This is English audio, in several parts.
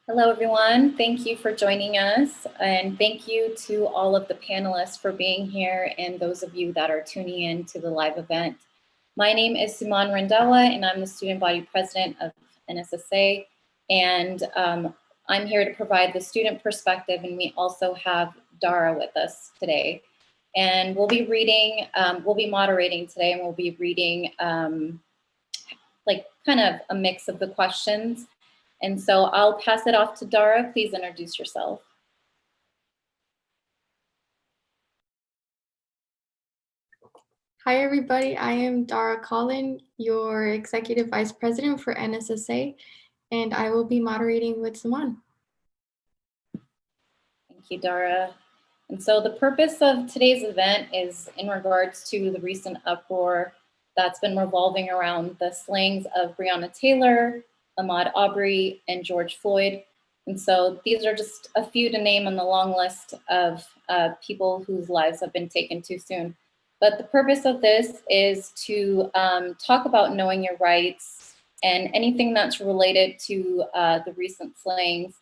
Hello, everyone. Thank you for joining us. And thank you to all of the panelists for being here and those of you that are tuning in to the live event. My name is Suman Randawa, and I'm the student body president of NSSA. And I'm here to provide the student perspective, and we also have Dara with us today. And we'll be reading, we'll be moderating today, and we'll be reading like kind of a mix of the questions. And so I'll pass it off to Dara. Please introduce yourself. Hi, everybody. I am Dara Collin, your Executive Vice President for NSSA, and I will be moderating with Suman. Thank you, Dara. And so the purpose of today's event is in regards to the recent uproar that's been revolving around the slayings of Breonna Taylor, Ahmaud Arbery, and George Floyd. And so these are just a few to name on the long list of people whose lives have been taken too soon. But the purpose of this is to talk about knowing your rights and anything that's related to the recent slayings.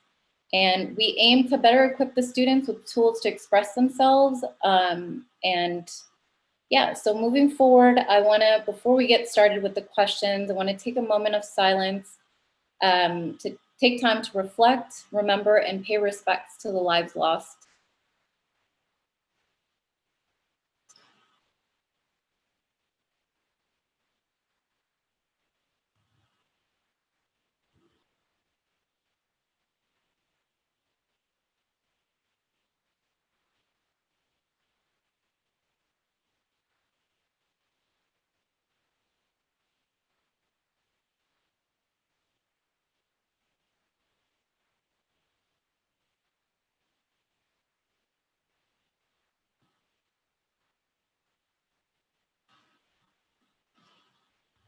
And we aim to better equip the students with tools to express themselves. And yeah, so moving forward, I wanna, before we get started with the questions, I wanna take a moment of silence to take time to reflect, remember, and pay respects to the lives lost.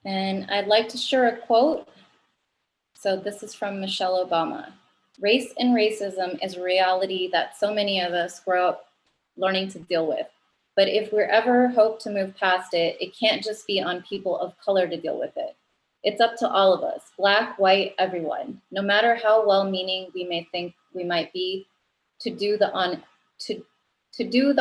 And I'd like to share a quote. So this is from Michelle Obama. Race and racism is a reality that so many of us grow up learning to deal with. But if we ever hope to move past it, it can't just be on people of color to deal with it. It's up to all of us, Black, white, everyone, no matter how well-meaning we may think we might be, to do the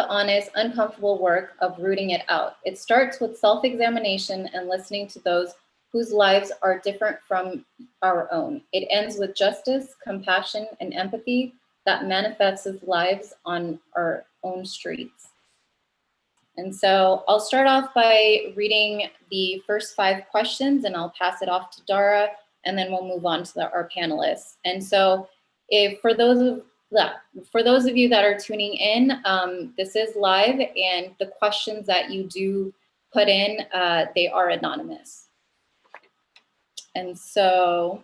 honest, uncomfortable work of rooting it out. It starts with self-examination and listening to those whose lives are different from our own. It ends with justice, compassion, and empathy that manifests as lives on our own streets. And so I'll start off by reading the first 5 questions, and I'll pass it off to Dara, and then we'll move on to our panelists. And so for those of you that are tuning in, this is live, and the questions that you do put in, they are anonymous. And so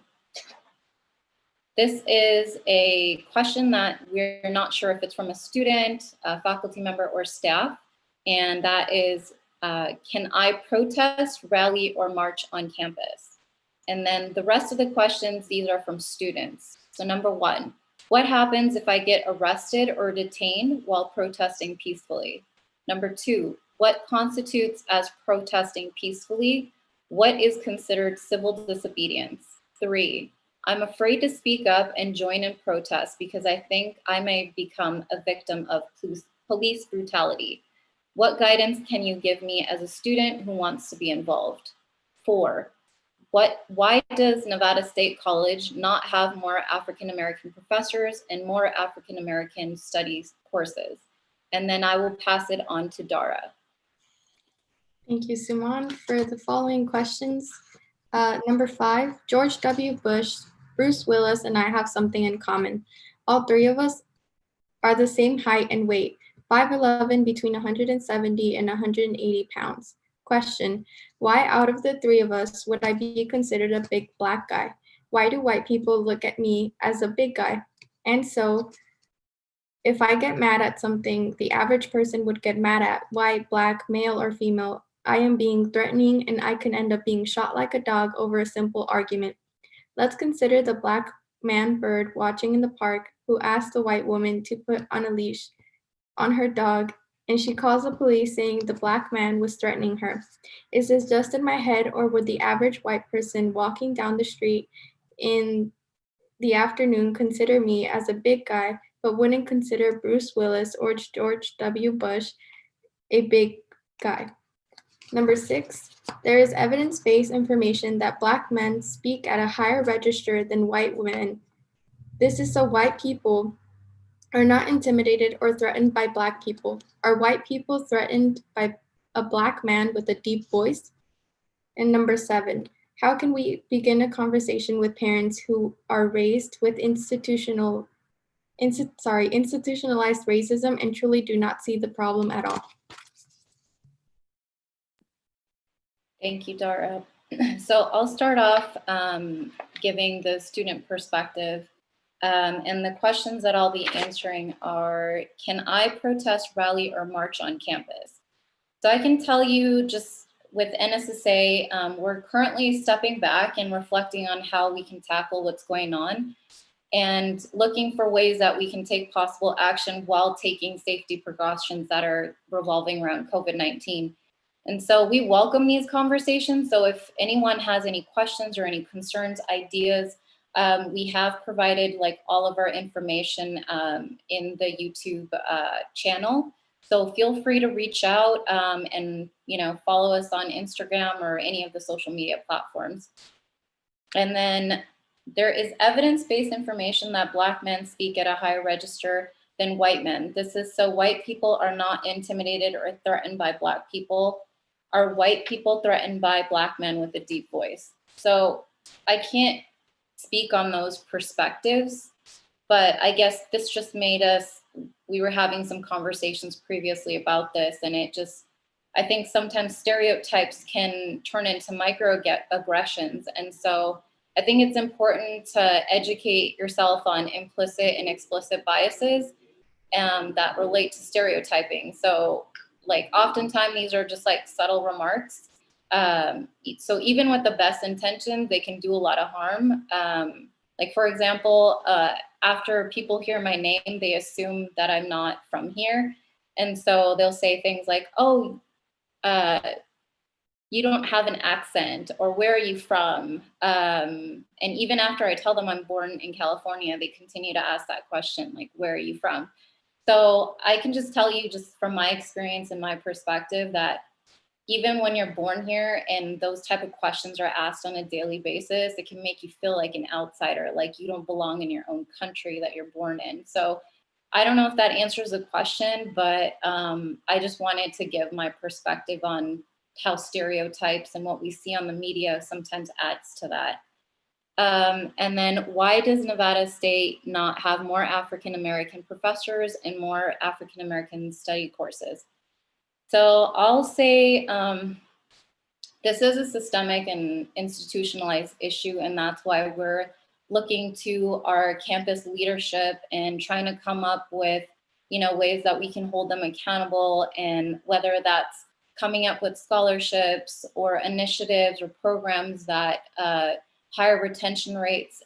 this is a question that we're not sure if it's from a student, a faculty member, or staff. And that is, can I protest, rally, or march on campus? And then the rest of the questions, these are from students. So number 1, what happens if I get arrested or detained while protesting peacefully? Number 2, what constitutes as protesting peacefully? What is considered civil disobedience? 3, I'm afraid to speak up and join in protest because I think I may become a victim of police brutality. What guidance can you give me as a student who wants to be involved? 4, why does Nevada State College not have more African-American professors and more African-American studies courses? And then I will pass it on to Dara. Thank you, Suman. For the following questions, number 5, George W. Bush, Bruce Willis, and I have something in common. All 3 of us are the same height and weight, 5'11", between 170 and 180 pounds. Question, why out of the 3 of us would I be considered a big Black guy? Why do white people look at me as a big guy? And so, if I get mad at something the average person would get mad at, white, Black, male, or female, I am being threatening and I can end up being shot like a dog over a simple argument. Let's consider the Black man bird watching in the park who asked the white woman to put on a leash on her dog, and she calls the police saying the Black man was threatening her. Is this just in my head, or would the average white person walking down the street in the afternoon consider me as a big guy, but wouldn't consider Bruce Willis or George W. Bush a big guy. Number 6, there is evidence-based information that Black men speak at a higher register than white women. This is so white people are not intimidated or threatened by Black people. Are white people threatened by a Black man with a deep voice? And number 7, how can we begin a conversation with parents who are raised with institutionalized racism and truly do not see the problem at all? Thank you, Dara. So I'll start off giving the student perspective. And the questions that I'll be answering are, can I protest, rally, or march on campus? So I can tell you just with NSSA, we're currently stepping back and reflecting on how we can tackle what's going on and looking for ways that we can take possible action while taking safety precautions that are revolving around COVID-19. And so we welcome these conversations. So if anyone has any questions or any concerns, ideas, we have provided like all of our information in the YouTube channel. So feel free to reach out and follow us on Instagram or any of the social media platforms. And then there is evidence-based information that Black men speak at a higher register than white men. This is so white people are not intimidated or threatened by Black people. Are white people threatened by Black men with a deep voice? So I can't speak on those perspectives, but I guess this just made us, we were having some conversations previously about this, and it just, I think sometimes stereotypes can turn into microaggressions. And so I think it's important to educate yourself on implicit and explicit biases that relate to stereotyping. So like oftentimes these are just like subtle remarks. So even with the best intentions, they can do a lot of harm. Like for example, after people hear my name, they assume that I'm not from here. And so they'll say things like, oh, you don't have an accent, or where are you from? And even after I tell them I'm born in California, they continue to ask that question, like, where are you from? So I can just tell you just from my experience and my perspective that even when you're born here and those type of questions are asked on a daily basis, it can make you feel like an outsider, like you don't belong in your own country that you're born in. So I don't know if that answers the question, but I just wanted to give my perspective on how stereotypes and what we see on the media sometimes adds to that. And then why does Nevada State not have more African-American professors and more African-American study courses? So I'll say this is a systemic and institutionalized issue, and that's why we're looking to our campus leadership and trying to come up with, ways that we can hold them accountable, and whether that's coming up with scholarships or initiatives or programs that higher retention rates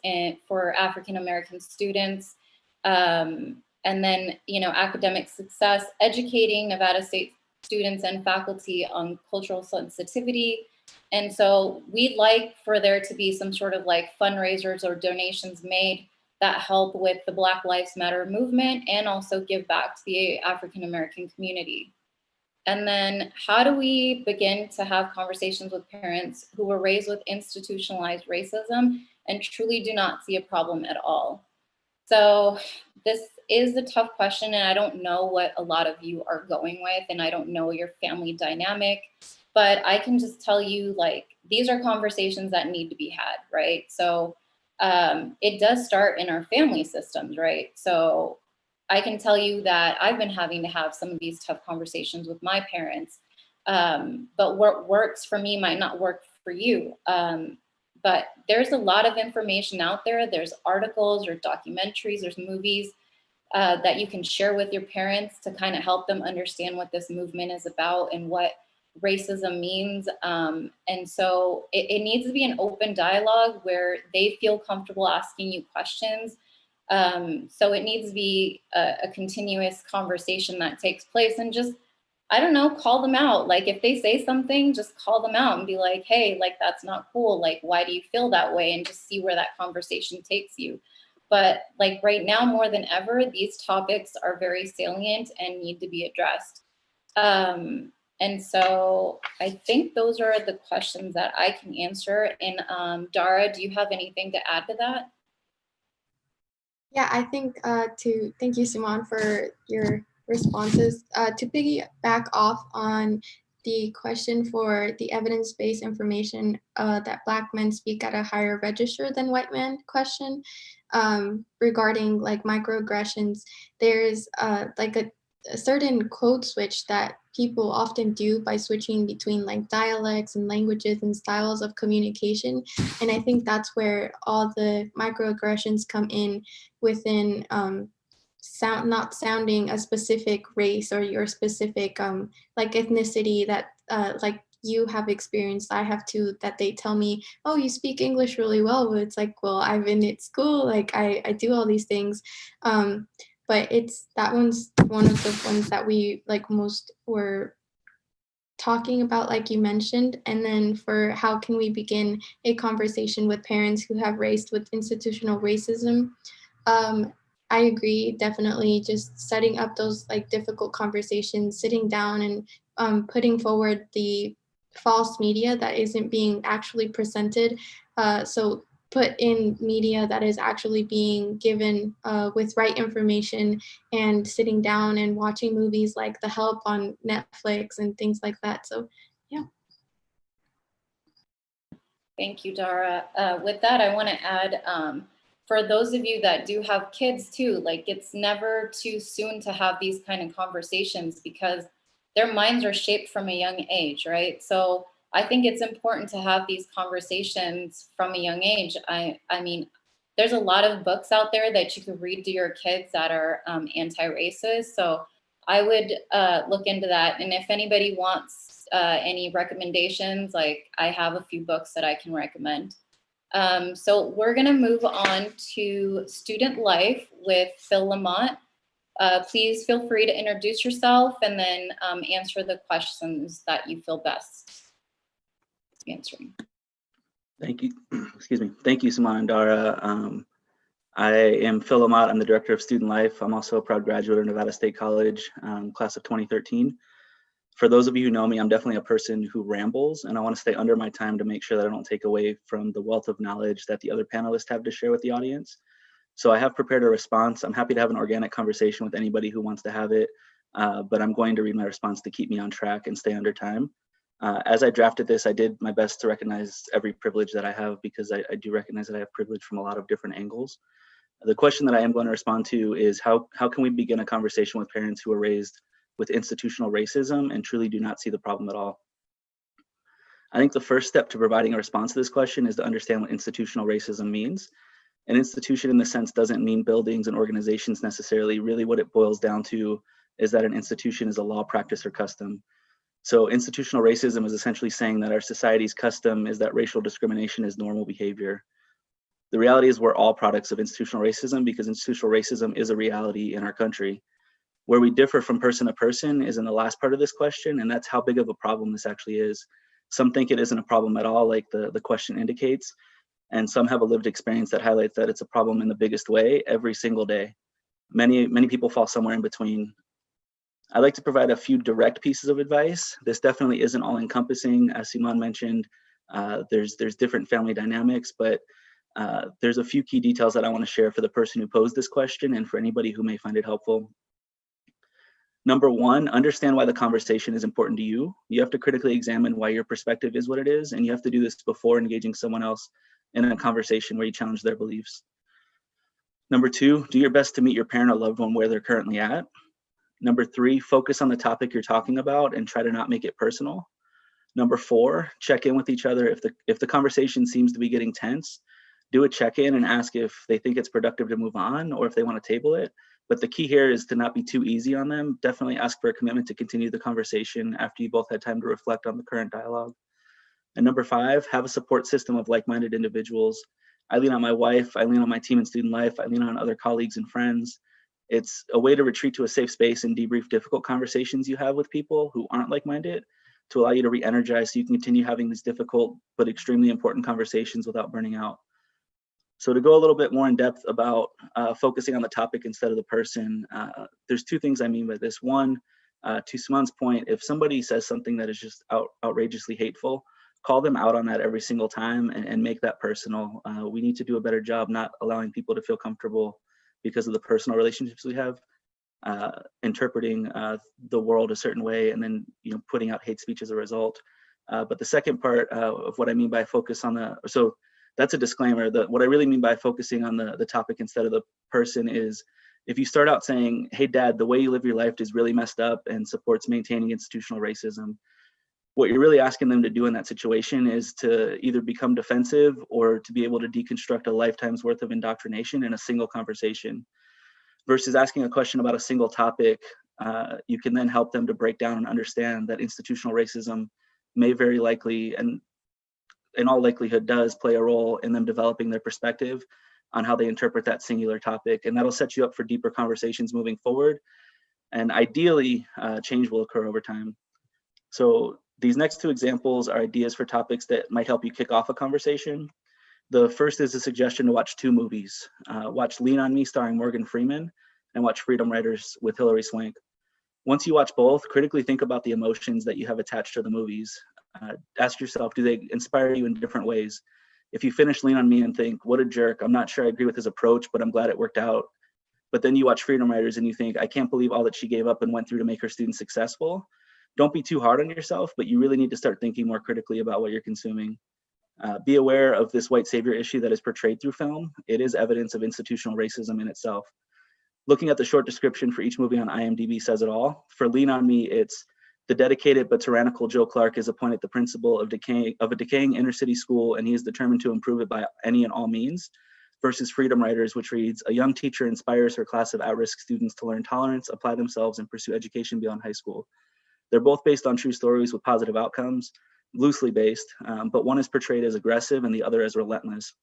for African-American students, and then, academic success, educating Nevada State students and faculty on cultural sensitivity. And so we'd like for there to be some sort of like fundraisers or donations made that help with the Black Lives Matter movement and also give back to the African-American community. And then how do we begin to have conversations with parents who were raised with institutionalized racism and truly do not see a problem at all? So this is a tough question, and I don't know what a lot of you are going with, and I don't know your family dynamic, but I can just tell you, like, these are conversations that need to be had, right? So it does start in our family systems, right? So I can tell you that I've been having to have some of these tough conversations with my parents, but what works for me might not work for you. But there's a lot of information out there. There's articles or documentaries, there's movies that you can share with your parents to kind of help them understand what this movement is about and what racism means. And so it needs to be an open dialogue where they feel comfortable asking you questions. So it needs to be a continuous conversation that takes place, and just, I don't know, call them out. Like if they say something, just call them out and be like, hey, like that's not cool. Like, why do you feel that way? And just see where that conversation takes you. But like right now, more than ever, these topics are very salient and need to be addressed. And so I think those are the questions that I can answer. And Dara, do you have anything to add to that? Yeah, I think thank you, Simon, for your responses. To piggyback off on the question for the evidence-based information that Black men speak at a higher register than white men question regarding like microaggressions, there's like a certain code switch that people often do by switching between like dialects and languages and styles of communication. And I think that's where all the microaggressions come in within not sounding a specific race or your specific like ethnicity that like you have experienced, I have too, that they tell me, oh, you speak English really well. But it's like, well, I've been at school, like I do all these things. But that one's one of the ones that we like most were talking about, like you mentioned. And then for how can we begin a conversation with parents who have raised with institutional racism? I agree, definitely just setting up those like difficult conversations, sitting down and putting forward the false media that isn't being actually presented. So put in media that is actually being given with right information, and sitting down and watching movies like The Help on Netflix and things like that. So yeah. Thank you, Dara. With that, I want to add, for those of you that do have kids too, like it's never too soon to have these kind of conversations because their minds are shaped from a young age, right? So I think it's important to have these conversations from a young age. I mean, there's a lot of books out there that you could read to your kids that are anti-racist. So I would look into that. And if anybody wants any recommendations, like I have a few books that I can recommend. So we're gonna move on to student life with Phil Lamont. Please feel free to introduce yourself and then answer the questions that you feel best answering. Thank you. Excuse me. Thank you, Simon and Dara. I am Phil Ahmaud. I'm the Director of Student Life. I'm also a proud graduate of Nevada State College, class of 2013. For those of you who know me, I'm definitely a person who rambles, and I want to stay under my time to make sure that I don't take away from the wealth of knowledge that the other panelists have to share with the audience. So I have prepared a response. I'm happy to have an organic conversation with anybody who wants to have it, but I'm going to read my response to keep me on track and stay under time. As I drafted this, I did my best to recognize every privilege that I have, because I do recognize that I have privilege from a lot of different angles. The question that I am going to respond to is how can we begin a conversation with parents who are raised with institutional racism and truly do not see the problem at all? I think the first step to providing a response to this question is to understand what institutional racism means. An institution in this sense doesn't mean buildings and organizations necessarily. Really what it boils down to is that an institution is a law, practice, or custom. So institutional racism is essentially saying that our society's custom is that racial discrimination is normal behavior. The reality is we're all products of institutional racism, because institutional racism is a reality in our country. Where we differ from person to person is in the last part of this question, and that's how big of a problem this actually is. Some think it isn't a problem at all, like the question indicates, and some have a lived experience that highlights that it's a problem in the biggest way every single day. Many people fall somewhere in between. I'd like to provide a few direct pieces of advice. This definitely isn't all encompassing. As Simon mentioned, there's different family dynamics, but there's a few key details that I want to share for the person who posed this question and for anybody who may find it helpful. Number one, understand why the conversation is important to you. You have to critically examine why your perspective is what it is, and you have to do this before engaging someone else in a conversation where you challenge their beliefs. Number two, do your best to meet your parent or loved one where they're currently at. Number three, focus on the topic you're talking about and try to not make it personal. Number four, check in with each other. If the conversation seems to be getting tense, do a check-in and ask if they think it's productive to move on or if they want to table it. But the key here is to not be too easy on them. Definitely ask for a commitment to continue the conversation after you both had time to reflect on the current dialogue. And number five, have a support system of like-minded individuals. I lean on my wife, I lean on my team in student life, I lean on other colleagues and friends. It's a way to retreat to a safe space and debrief difficult conversations you have with people who aren't like-minded, to allow you to re-energize so you can continue having these difficult but extremely important conversations without burning out. So to go a little bit more in depth about focusing on the topic instead of the person, there's two things I mean by this. One, to Simon's point, if somebody says something that is just outrageously hateful, call them out on that every single time and make that personal. We need to do a better job not allowing people to feel comfortable because of the personal relationships we have, interpreting the world a certain way and then putting out hate speech as a result. But the second part of what I mean by focus on so that's a disclaimer. What I really mean by focusing on the topic instead of the person is, if you start out saying, hey dad, the way you live your life is really messed up and supports maintaining institutional racism, what you're really asking them to do in that situation is to either become defensive or to be able to deconstruct a lifetime's worth of indoctrination in a single conversation. Versus asking a question about a single topic, you can then help them to break down and understand that institutional racism may very likely, and in all likelihood does, play a role in them developing their perspective on how they interpret that singular topic. And that'll set you up for deeper conversations moving forward. And ideally, change will occur over time. So these next two examples are ideas for topics that might help you kick off a conversation. The first is a suggestion to watch two movies. Watch Lean on Me starring Morgan Freeman and watch Freedom Writers with Hilary Swank. Once you watch both, critically think about the emotions that you have attached to the movies. Ask yourself, do they inspire you in different ways? If you finish Lean on Me and think, what a jerk, I'm not sure I agree with his approach, but I'm glad it worked out. But then you watch Freedom Writers and you think, I can't believe all that she gave up and went through to make her students successful. Don't be too hard on yourself, but you really need to start thinking more critically about what you're consuming. Be aware of this white savior issue that is portrayed through film. It is evidence of institutional racism in itself. Looking at the short description for each movie on IMDb says it all. For Lean on Me, it's the dedicated but tyrannical Joe Clark is appointed the principal of a decaying inner city school, and he is determined to improve it by any and all means. Versus Freedom Writers, which reads, a young teacher inspires her class of at-risk students to learn tolerance, apply themselves, and pursue education beyond high school. They're both based on true stories with positive outcomes, loosely based, but one is portrayed as aggressive and the other as relentless.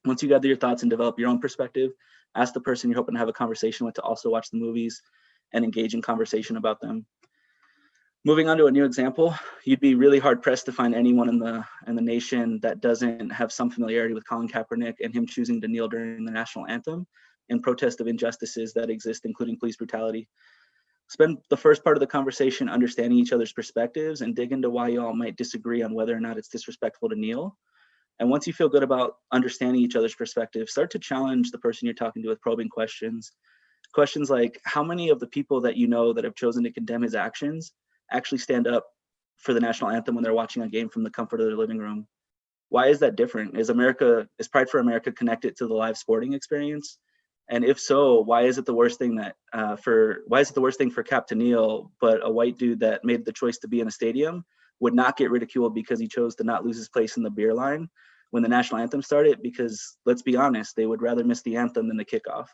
Once you gather your thoughts and develop your own perspective, ask the person you're hoping to have a conversation with to also watch the movies and engage in conversation about them. Moving on to a new example, you'd be really hard pressed to find anyone in the nation that doesn't have some familiarity with Colin Kaepernick and him choosing to kneel during the national anthem in protest of injustices that exist, including police brutality. Spend the first part of the conversation understanding each other's perspectives and dig into why you all might disagree on whether or not it's disrespectful to kneel. And once you feel good about understanding each other's perspective, start to challenge the person you're talking to with probing questions. Questions like, how many of the people that you know that have chosen to condemn his actions actually stand up for the national anthem when they're watching a game from the comfort of their living room? Why is that different? Is Pride for America connected to the live sporting experience? And if so, why is it the worst thing for Cap to kneel, but a white dude that made the choice to be in a stadium would not get ridiculed because he chose to not lose his place in the beer line when the national anthem started? Because let's be honest, they would rather miss the anthem than the kickoff.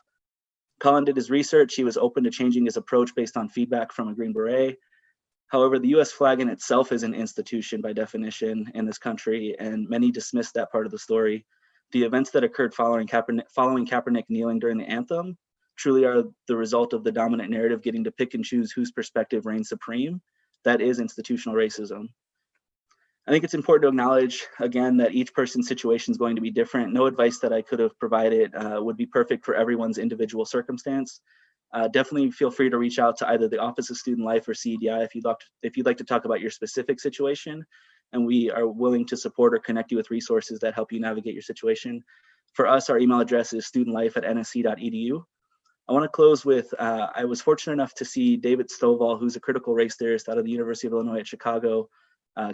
Colin did his research. He was open to changing his approach based on feedback from a Green Beret. However, the US flag in itself is an institution by definition in this country, and many dismiss that part of the story. The events that occurred following Kaepernick kneeling during the anthem truly are the result of the dominant narrative getting to pick and choose whose perspective reigns supreme. That is institutional racism. I think it's important to acknowledge, again, that each person's situation is going to be different. No advice that I could have provided would be perfect for everyone's individual circumstance. Definitely feel free to reach out to either the Office of Student Life or CEDI if you'd like to talk about your specific situation, and we are willing to support or connect you with resources that help you navigate your situation. For us, our email address is studentlife@nsc.edu. I want to close with, I was fortunate enough to see David Stovall, who's a critical race theorist out of the University of Illinois at Chicago,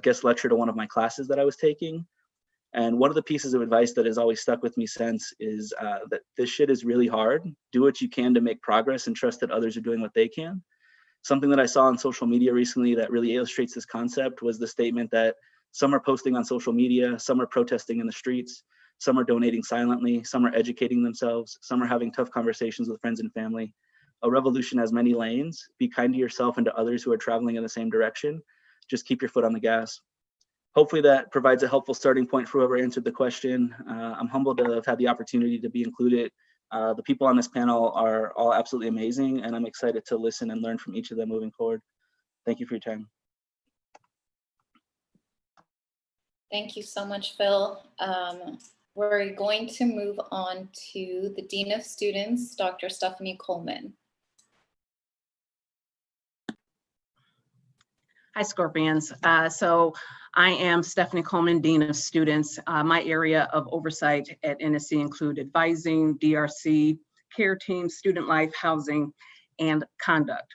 guest lecture to one of my classes that I was taking. And one of the pieces of advice that has always stuck with me since is that this shit is really hard. Do what you can to make progress and trust that others are doing what they can. Something that I saw on social media recently that really illustrates this concept was the statement that some are posting on social media, some are protesting in the streets, some are donating silently, some are educating themselves, some are having tough conversations with friends and family. A revolution has many lanes. Be kind to yourself and to others who are traveling in the same direction. Just keep your foot on the gas. Hopefully that provides a helpful starting point for whoever answered the question. I'm humbled to have had the opportunity to be included. The people on this panel are all absolutely amazing, and I'm excited to listen and learn from each of them moving forward. Thank you for your time. Thank you so much, Phil. We're going to move on to the Dean of Students, Dr. Stephanie Coleman. Hi, Scorpions. So I am Stephanie Coleman, Dean of Students. My area of oversight at NSC include advising, DRC, care teams, student life, housing, and conduct.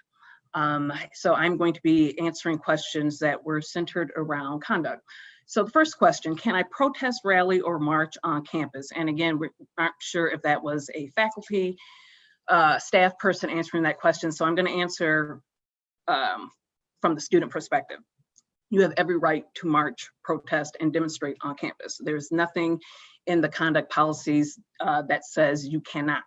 So I'm going to be answering questions that were centered around conduct. So the first question, can I protest, rally, or march on campus? And again, we aren't sure if that was a faculty, staff person answering that question. So I'm going to answer from the student perspective. You have every right to march, protest, and demonstrate on campus. There's nothing in the conduct policies that says you cannot.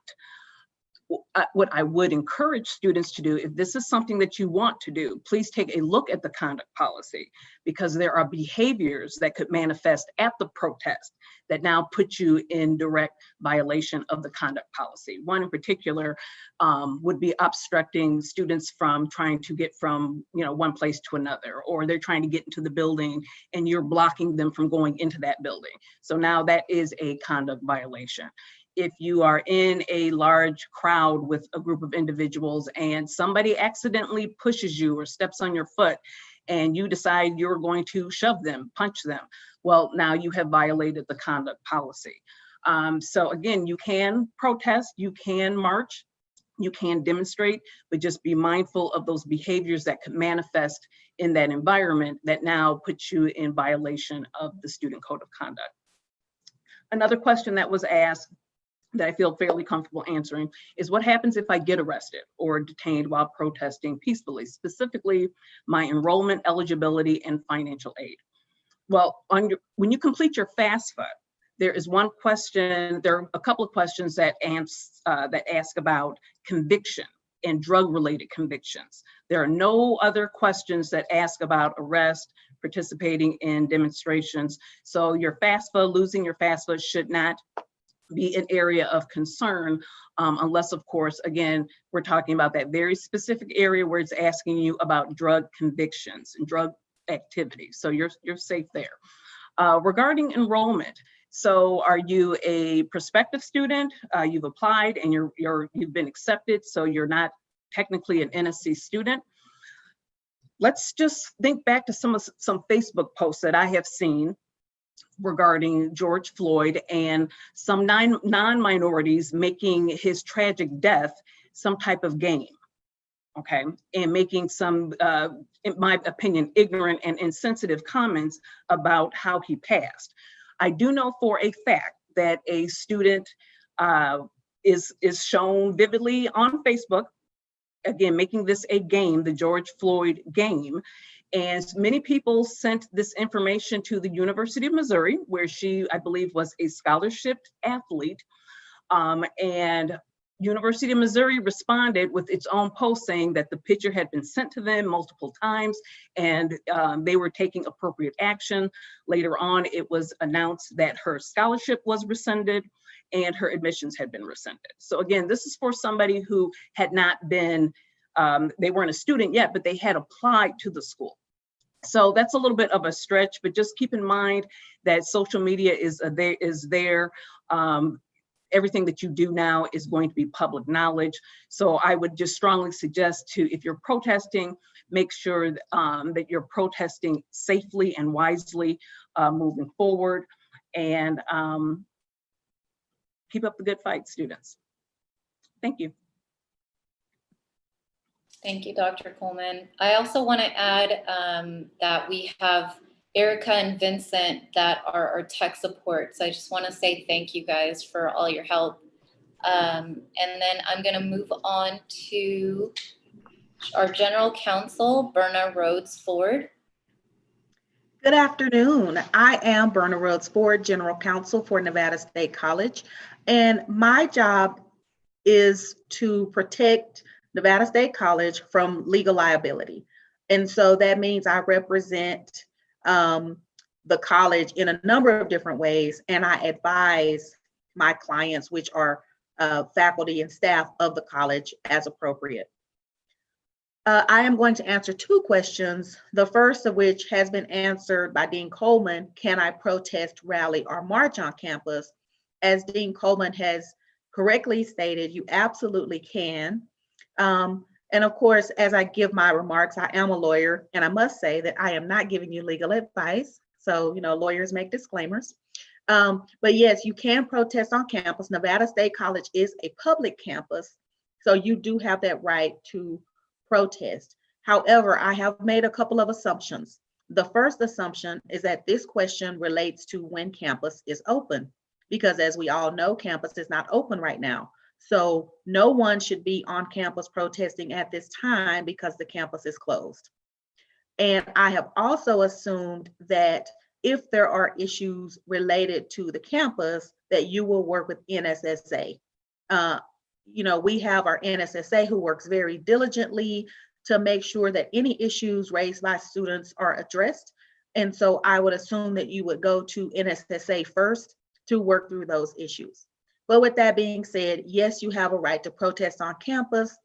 What I would encourage students to do, if this is something that you want to do, please take a look at the conduct policy, because there are behaviors that could manifest at the protest that now put you in direct violation of the conduct policy. One in particular would be obstructing students from trying to get from one place to another, or they're trying to get into the building and you're blocking them from going into that building. So now that is a conduct violation. If you are in a large crowd with a group of individuals and somebody accidentally pushes you or steps on your foot and you decide you're going to shove them, punch them, well, now you have violated the conduct policy. So again, you can protest, you can march, you can demonstrate, but just be mindful of those behaviors that could manifest in that environment that now puts you in violation of the student code of conduct. Another question that was asked that I feel fairly comfortable answering is, what happens if I get arrested or detained while protesting peacefully, specifically my enrollment, eligibility, and financial aid? Well, when you complete your FAFSA, there is one question, there are a couple of questions that ask about conviction and drug-related convictions. There are no other questions that ask about arrest, participating in demonstrations. So your FAFSA, losing your FAFSA should not be an area of concern unless, of course, again, we're talking about that very specific area where it's asking you about drug convictions and drug activity. So you're safe there. Regarding enrollment, so are you a prospective student? You've applied and you've been accepted, so you're not technically an NSC student. Let's just think back to some Facebook posts that I have seen regarding George Floyd and some non-minorities making his tragic death some type of game, okay? And making some, in my opinion, ignorant and insensitive comments about how he passed. I do know for a fact that a student is shown vividly on Facebook, again, making this a game, the George Floyd game. And many people sent this information to the University of Missouri, where she, I believe, was a scholarship athlete. And University of Missouri responded with its own post saying that the picture had been sent to them multiple times and they were taking appropriate action. Later on, it was announced that her scholarship was rescinded and her admissions had been rescinded. So again, this is for somebody who had not been, they weren't a student yet, but they had applied to the school. So that's a little bit of a stretch, but just keep in mind that social media is there. Everything that you do now is going to be public knowledge. So I would just strongly suggest if you're protesting, make sure that you're protesting safely and wisely moving forward, and keep up the good fight, students. Thank you. Thank you, Dr. Coleman. I also want to add that we have Erica and Vincent that are our tech support. So I just want to say thank you guys for all your help. And then I'm going to move on to our General Counsel, Breonna Rhodes Ford. Good afternoon. I am Breonna Rhodes Ford, General Counsel for Nevada State College, and my job is to protect Nevada State College from legal liability. And so that means I represent the college in a number of different ways, and I advise my clients, which are faculty and staff of the college, as appropriate. I am going to answer two questions, the first of which has been answered by Dean Coleman: can I protest, rally, or march on campus? as Dean Coleman has correctly stated, you absolutely can. And of course, as I give my remarks, I am a lawyer, and I must say that I am not giving you legal advice. So, lawyers make disclaimers. But yes, you can protest on campus. Nevada State College is a public campus, so you do have that right to protest. However, I have made a couple of assumptions. The first assumption is that this question relates to when campus is open, because as we all know, campus is not open right now. So no one should be on campus protesting at this time because the campus is closed. And I have also assumed that if there are issues related to the campus, that you will work with NSSA. We have our NSSA who works very diligently to make sure that any issues raised by students are addressed. And so I would assume that you would go to NSSA first to work through those issues. But with that being said, yes, you have a right to protest on campus.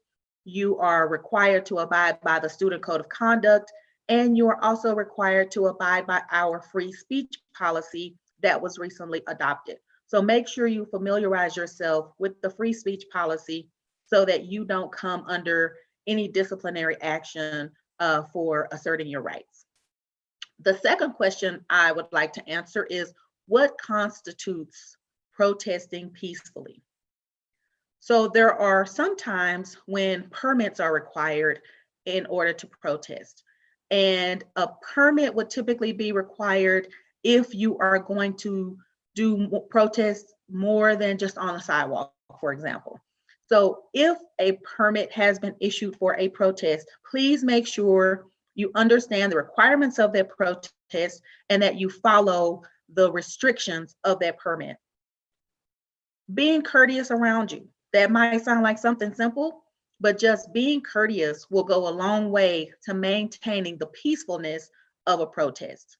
You are required to abide by the Student Code of Conduct, and you are also required to abide by our free speech policy that was recently adopted. So make sure you familiarize yourself with the free speech policy so that you don't come under any disciplinary action for asserting your rights. The second question I would like to answer is, what constitutes protesting peacefully? So there are some times when permits are required in order to protest. And a permit would typically be required if you are going to do protests more than just on the sidewalk, for example. So if a permit has been issued for a protest, please make sure you understand the requirements of that protest and that you follow the restrictions of that permit. Being courteous around you. That might sound like something simple, but just being courteous will go a long way to maintaining the peacefulness of a protest.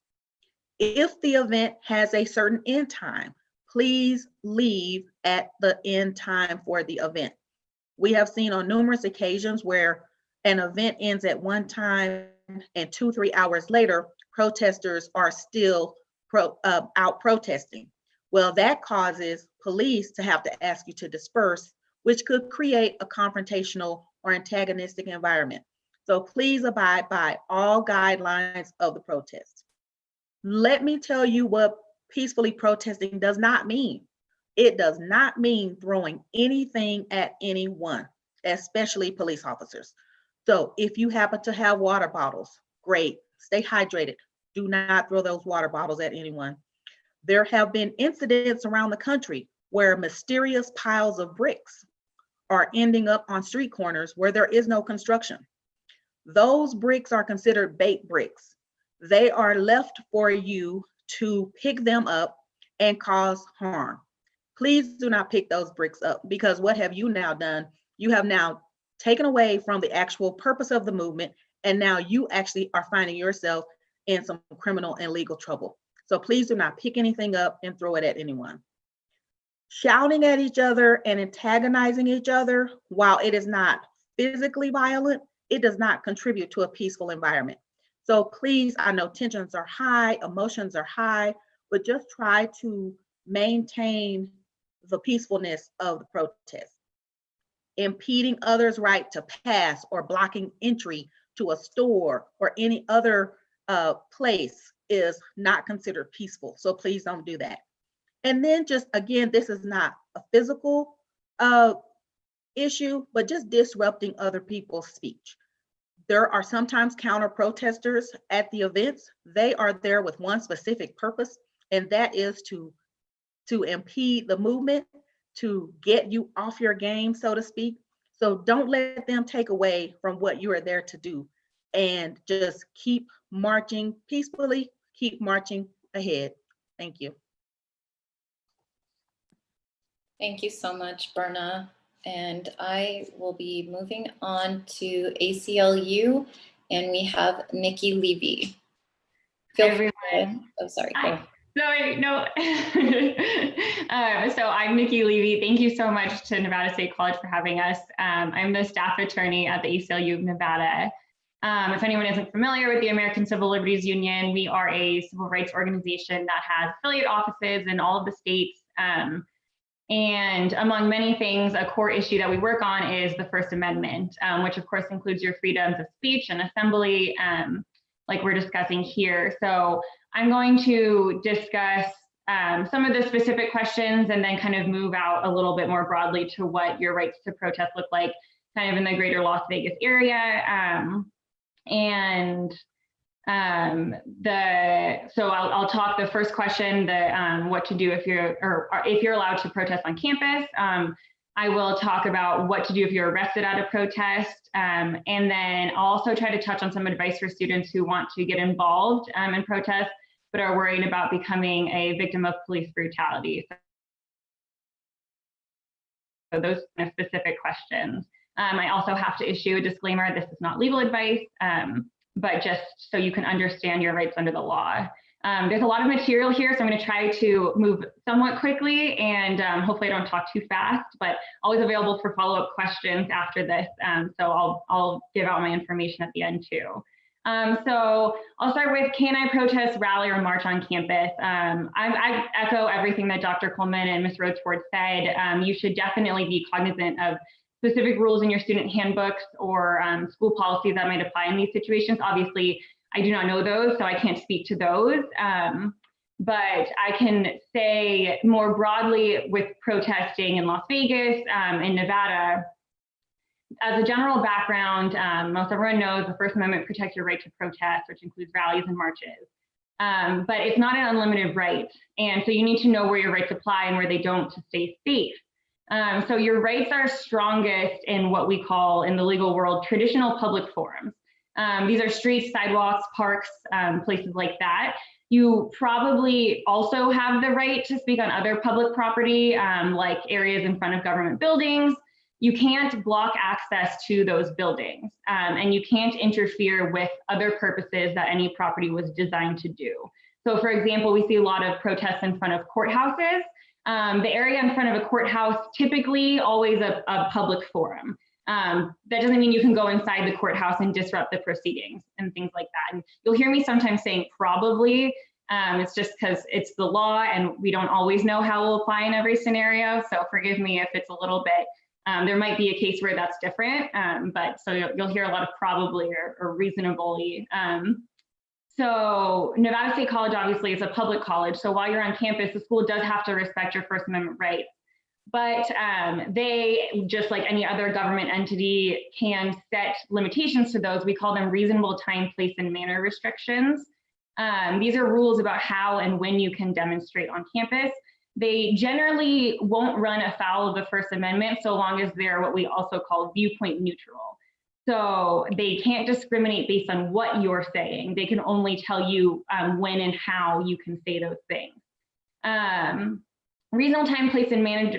If the event has a certain end time, please leave at the end time for the event. We have seen on numerous occasions where an event ends at one time and 2-3 hours later, protesters are still out protesting. Well, that causes police to have to ask you to disperse, which could create a confrontational or antagonistic environment. So please abide by all guidelines of the protest. Let me tell you what peacefully protesting does not mean. It does not mean throwing anything at anyone, especially police officers. So if you happen to have water bottles, great, stay hydrated. Do not throw those water bottles at anyone. There have been incidents around the country where mysterious piles of bricks are ending up on street corners where there is no construction. Those bricks are considered bait bricks. They are left for you to pick them up and cause harm. Please do not pick those bricks up, because what have you now done? You have now taken away from the actual purpose of the movement, and now you actually are finding yourself in some criminal and legal trouble. So please do not pick anything up and throw it at anyone. Shouting at each other and antagonizing each other, while it is not physically violent, it does not contribute to a peaceful environment. So please, I know tensions are high, emotions are high, but just try to maintain the peacefulness of the protest. Impeding others' right to pass or blocking entry to a store or any other place is not considered peaceful. So please don't do that. And then just, again, this is not a physical issue, but just disrupting other people's speech. There are sometimes counter protesters at the events. They are there with one specific purpose, and that is to impede the movement, to get you off your game, so to speak. So don't let them take away from what you are there to do, and just keep marching peacefully, keep marching ahead. Thank you. Thank you so much, Breonna. And I will be moving on to ACLU, and we have Nikki Levy. Hi, everyone. Oh, sorry. Sorry, no. So I'm Nikki Levy. Thank you so much to Nevada State College for having us. I'm the staff attorney at the ACLU of Nevada. If anyone isn't familiar with the American Civil Liberties Union, we are a civil rights organization that has affiliate offices in all of the states. And among many things, a core issue that we work on is the First Amendment, which of course includes your freedoms of speech and assembly, like we're discussing here. So I'm going to discuss some of the specific questions and then kind of move out a little bit more broadly to what your rights to protest look like kind of in the greater Las Vegas area. So I'll talk the first question, what to do if you're allowed to protest on campus. I will talk about what to do if you're arrested at a protest. And then I'll also try to touch on some advice for students who want to get involved in protests, but are worried about becoming a victim of police brutality. So those kind of specific questions. I also have to issue a disclaimer, this is not legal advice, but just so you can understand your rights under the law. There's a lot of material here, so I'm going to try to move somewhat quickly, and hopefully I don't talk too fast, but always available for follow-up questions after this. So I'll give out my information at the end too. So I'll start with, can I protest, rally, or march on campus? I echo everything that Dr. Coleman and Ms. Rhodes-Ford said. You should definitely be cognizant of specific rules in your student handbooks or school policies that might apply in these situations. Obviously, I do not know those, so I can't speak to those. But I can say more broadly with protesting in Las Vegas, in Nevada, as a general background, most everyone knows the First Amendment protects your right to protest, which includes rallies and marches. But it's not an unlimited right. And so you need to know where your rights apply and where they don't to stay safe. So your rights are strongest in what we call in the legal world, traditional public forums. These are streets, sidewalks, parks, places like that. You probably also have the right to speak on other public property, like areas in front of government buildings. You can't block access to those buildings, and you can't interfere with other purposes that any property was designed to do. So for example, we see a lot of protests in front of courthouses. The area in front of a courthouse, typically always a public forum. That doesn't mean you can go inside the courthouse and disrupt the proceedings and things like that. And you'll hear me sometimes saying probably. It's just because it's the law and we don't always know how it will apply in every scenario. So forgive me if it's a little bit, there might be a case where that's different, but so you'll hear a lot of probably or reasonably. So Nevada State College obviously is a public college. So while you're on campus, the school does have to respect your First Amendment rights. But they, just like any other government entity, can set limitations to those. We call them reasonable time, place, and manner restrictions. These are rules about how and when you can demonstrate on campus. They generally won't run afoul of the First Amendment so long as they're what we also call viewpoint neutral. So they can't discriminate based on what you're saying. They can only tell you when and how you can say those things. Reasonable time, place, and manner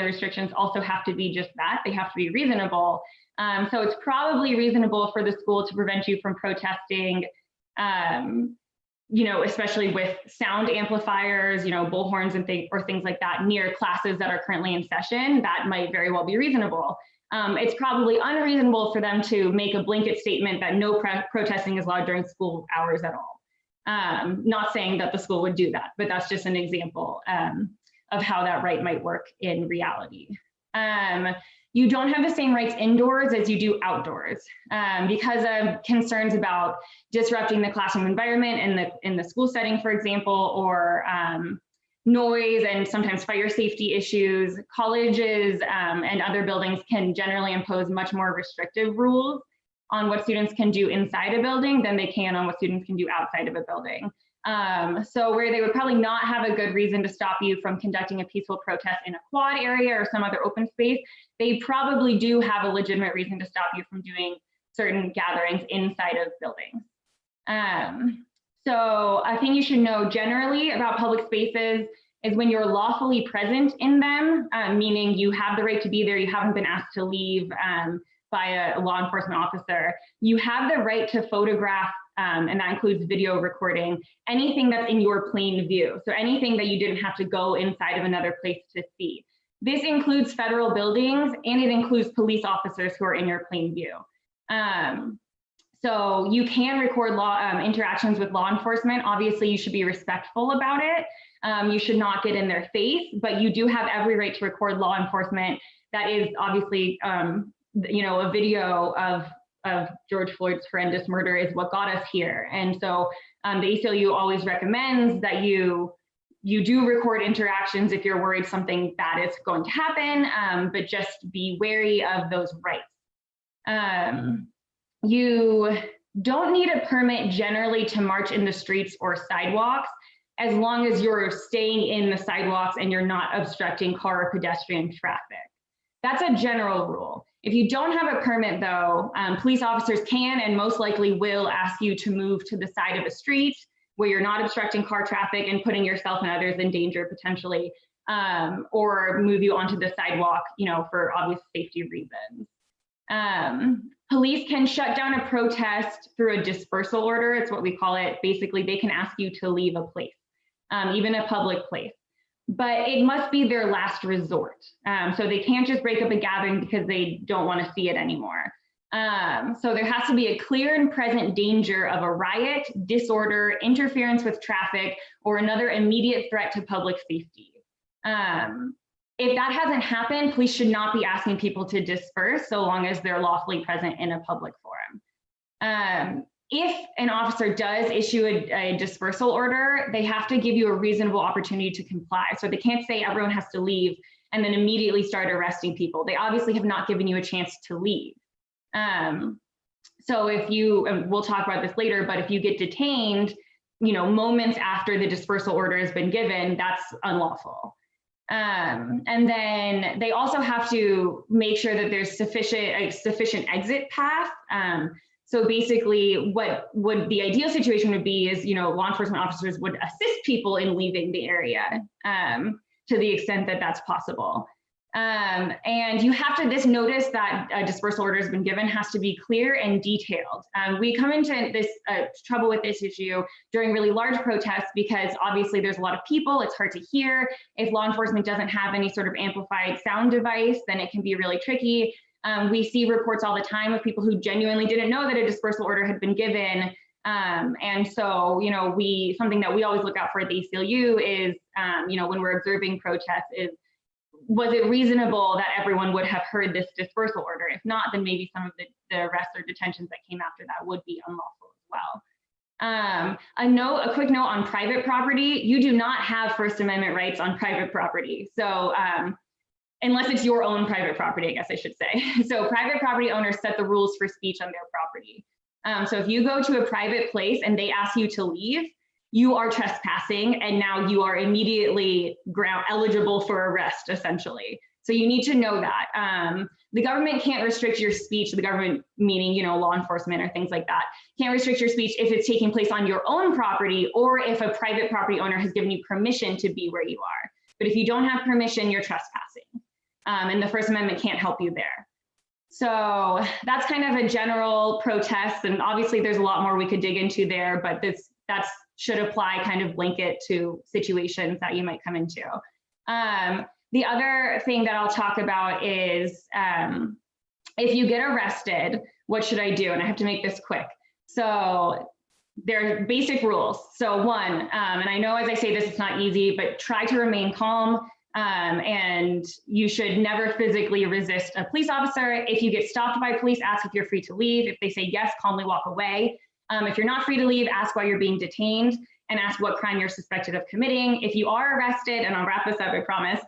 restrictions also have to be just that. They have to be reasonable. So it's probably reasonable for the school to prevent you from protesting, especially with sound amplifiers, bullhorns and things like that near classes that are currently in session. That might very well be reasonable. It's probably unreasonable for them to make a blanket statement that no protesting is allowed during school hours at all. Not saying that the school would do that, but that's just an example of how that right might work in reality. You don't have the same rights indoors as you do outdoors because of concerns about disrupting the classroom environment in the school setting, for example, or noise and sometimes fire safety issues. Colleges and other buildings can generally impose much more restrictive rules on what students can do inside a building than they can on what students can do outside of a building. So where they would probably not have a good reason to stop you from conducting a peaceful protest in a quad area or some other open space, they probably do have a legitimate reason to stop you from doing certain gatherings inside of buildings. So a thing you should know generally about public spaces is when you're lawfully present in them, meaning you have the right to be there, you haven't been asked to leave by a law enforcement officer, you have the right to photograph, and that includes video recording, anything that's in your plain view. So anything that you didn't have to go inside of another place to see. This includes federal buildings and it includes police officers who are in your plain view. So you can record interactions with law enforcement. Obviously, you should be respectful about it. You should not get in their face, but you do have every right to record law enforcement. That is obviously, a video of George Floyd's horrendous murder is what got us here. And so the ACLU always recommends that you do record interactions if you're worried something bad is going to happen, but just be wary of those rights. You don't need a permit generally to march in the streets or sidewalks, as long as you're staying in the sidewalks and you're not obstructing car or pedestrian traffic. That's a general rule. If you don't have a permit though, police officers can and most likely will ask you to move to the side of a street where you're not obstructing car traffic and putting yourself and others in danger potentially, or move you onto the sidewalk, for obvious safety reasons. Police can shut down a protest through a dispersal order. It's what we call it. Basically, they can ask you to leave a place, even a public place. But it must be their last resort. So they can't just break up a gathering because they don't want to see it anymore. So there has to be a clear and present danger of a riot, disorder, interference with traffic, or another immediate threat to public safety. If that hasn't happened, police should not be asking people to disperse so long as they're lawfully present in a public forum. If an officer does issue a dispersal order, they have to give you a reasonable opportunity to comply. So they can't say everyone has to leave and then immediately start arresting people. They obviously have not given you a chance to leave. So if you, and we'll talk about this later, but if you get detained, moments after the dispersal order has been given, that's unlawful. And then they also have to make sure that there's sufficient exit path. So basically what the ideal situation would be is, law enforcement officers would assist people in leaving the area to the extent that that's possible. And you have to, this notice that a dispersal order has been given has to be clear and detailed. We come into this trouble with this issue during really large protests because obviously there's a lot of people, it's hard to hear. If law enforcement doesn't have any sort of amplified sound device, then it can be really tricky. We see reports all the time of people who genuinely didn't know that a dispersal order had been given. And so, something that we always look out for at the ACLU is, when we're observing protests is, was it reasonable that everyone would have heard this dispersal order? If not, then maybe some of the arrests or detentions that came after that would be unlawful as well. A quick note on private property, you do not have First Amendment rights on private property. So, unless it's your own private property, I guess I should say. So private property owners set the rules for speech on their property. So if you go to a private place and they ask you to leave, you are trespassing and now you are immediately eligible for arrest, essentially. So you need to know that. The government can't restrict your speech, the government meaning, law enforcement or things like that, can't restrict your speech if it's taking place on your own property or if a private property owner has given you permission to be where you are. But if you don't have permission, you're trespassing. And the First Amendment can't help you there. So that's kind of a general protest. And obviously there's a lot more we could dig into there, but that should apply kind of blanket to situations that you might come into. The other thing that I'll talk about is if you get arrested, what should I do? And I have to make this quick. So there are basic rules. So one, and I know as I say this, it's not easy, but try to remain calm. And you should never physically resist a police officer. If you get stopped by police, ask if you're free to leave. If they say yes, calmly walk away. If you're not free to leave, ask why you're being detained and ask what crime you're suspected of committing. If you are arrested, and I'll wrap this up, I promise,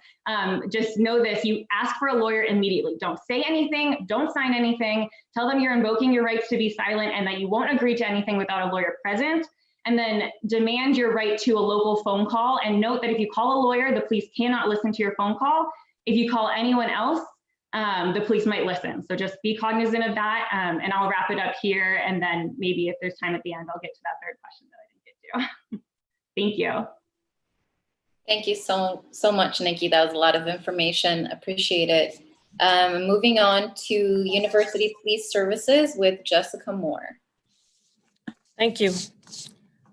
just know this, you ask for a lawyer immediately. Don't say anything, don't sign anything. Tell them you're invoking your rights to be silent and that you won't agree to anything without a lawyer present. And then demand your right to a local phone call. And note that if you call a lawyer, the police cannot listen to your phone call. If you call anyone else, the police might listen. So just be cognizant of that. And I'll wrap it up here. And then maybe if there's time at the end, I'll get to that third question that I didn't get to. Thank you. Thank you so much, Nikki. That was a lot of information. Appreciate it. Moving on to University Police Services with Jessica Moore. Thank you.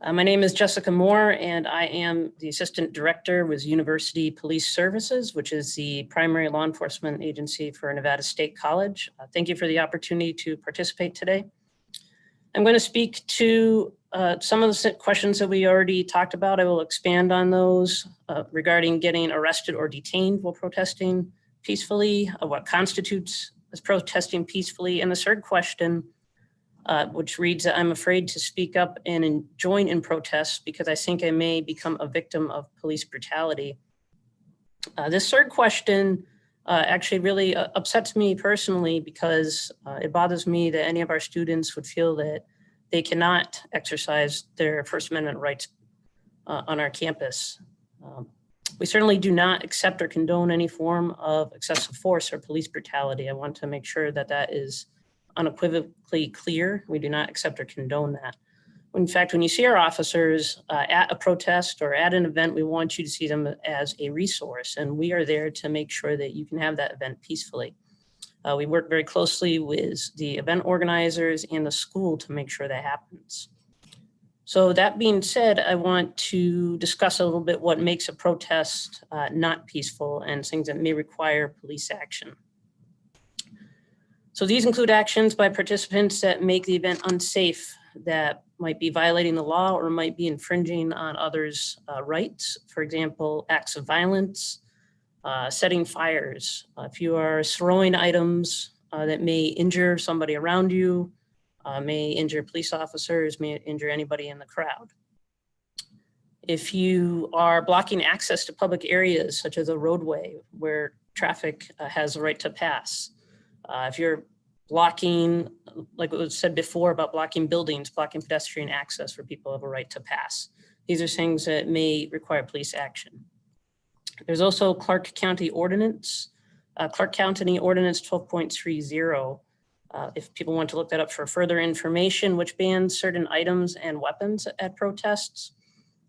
My name is Jessica Moore, and I am the Assistant Director with University Police Services, which is the primary law enforcement agency for Nevada State College. Thank you for the opportunity to participate today. I'm going to speak to some of the questions that we already talked about. I will expand on those regarding getting arrested or detained while protesting peacefully, what constitutes as protesting peacefully. And the third question, which reads that I'm afraid to speak up and join in protests because I think I may become a victim of police brutality. This third question actually really upsets me personally because it bothers me that any of our students would feel that they cannot exercise their First Amendment rights on our campus. We certainly do not accept or condone any form of excessive force or police brutality. I want to make sure that that is unequivocally clear. We do not accept or condone that. In fact, when you see our officers at a protest or at an event, we want you to see them as a resource, and we are there to make sure that you can have that event peacefully. We work very closely with the event organizers and the school to make sure that happens. So that being said, I want to discuss a little bit what makes a protest not peaceful and things that may require police action. So these include actions by participants that make the event unsafe, that might be violating the law or might be infringing on others' rights. For example, acts of violence, setting fires. If you are throwing items that may injure somebody around you, may injure police officers, may injure anybody in the crowd. If you are blocking access to public areas, such as a roadway where traffic has the right to pass. If you're blocking, like it was said before about blocking buildings, blocking pedestrian access where people have a right to pass. These are things that may require police action. There's also Clark County Ordinance, Clark County Ordinance 12.30. If people want to look that up for further information, which bans certain items and weapons at protests,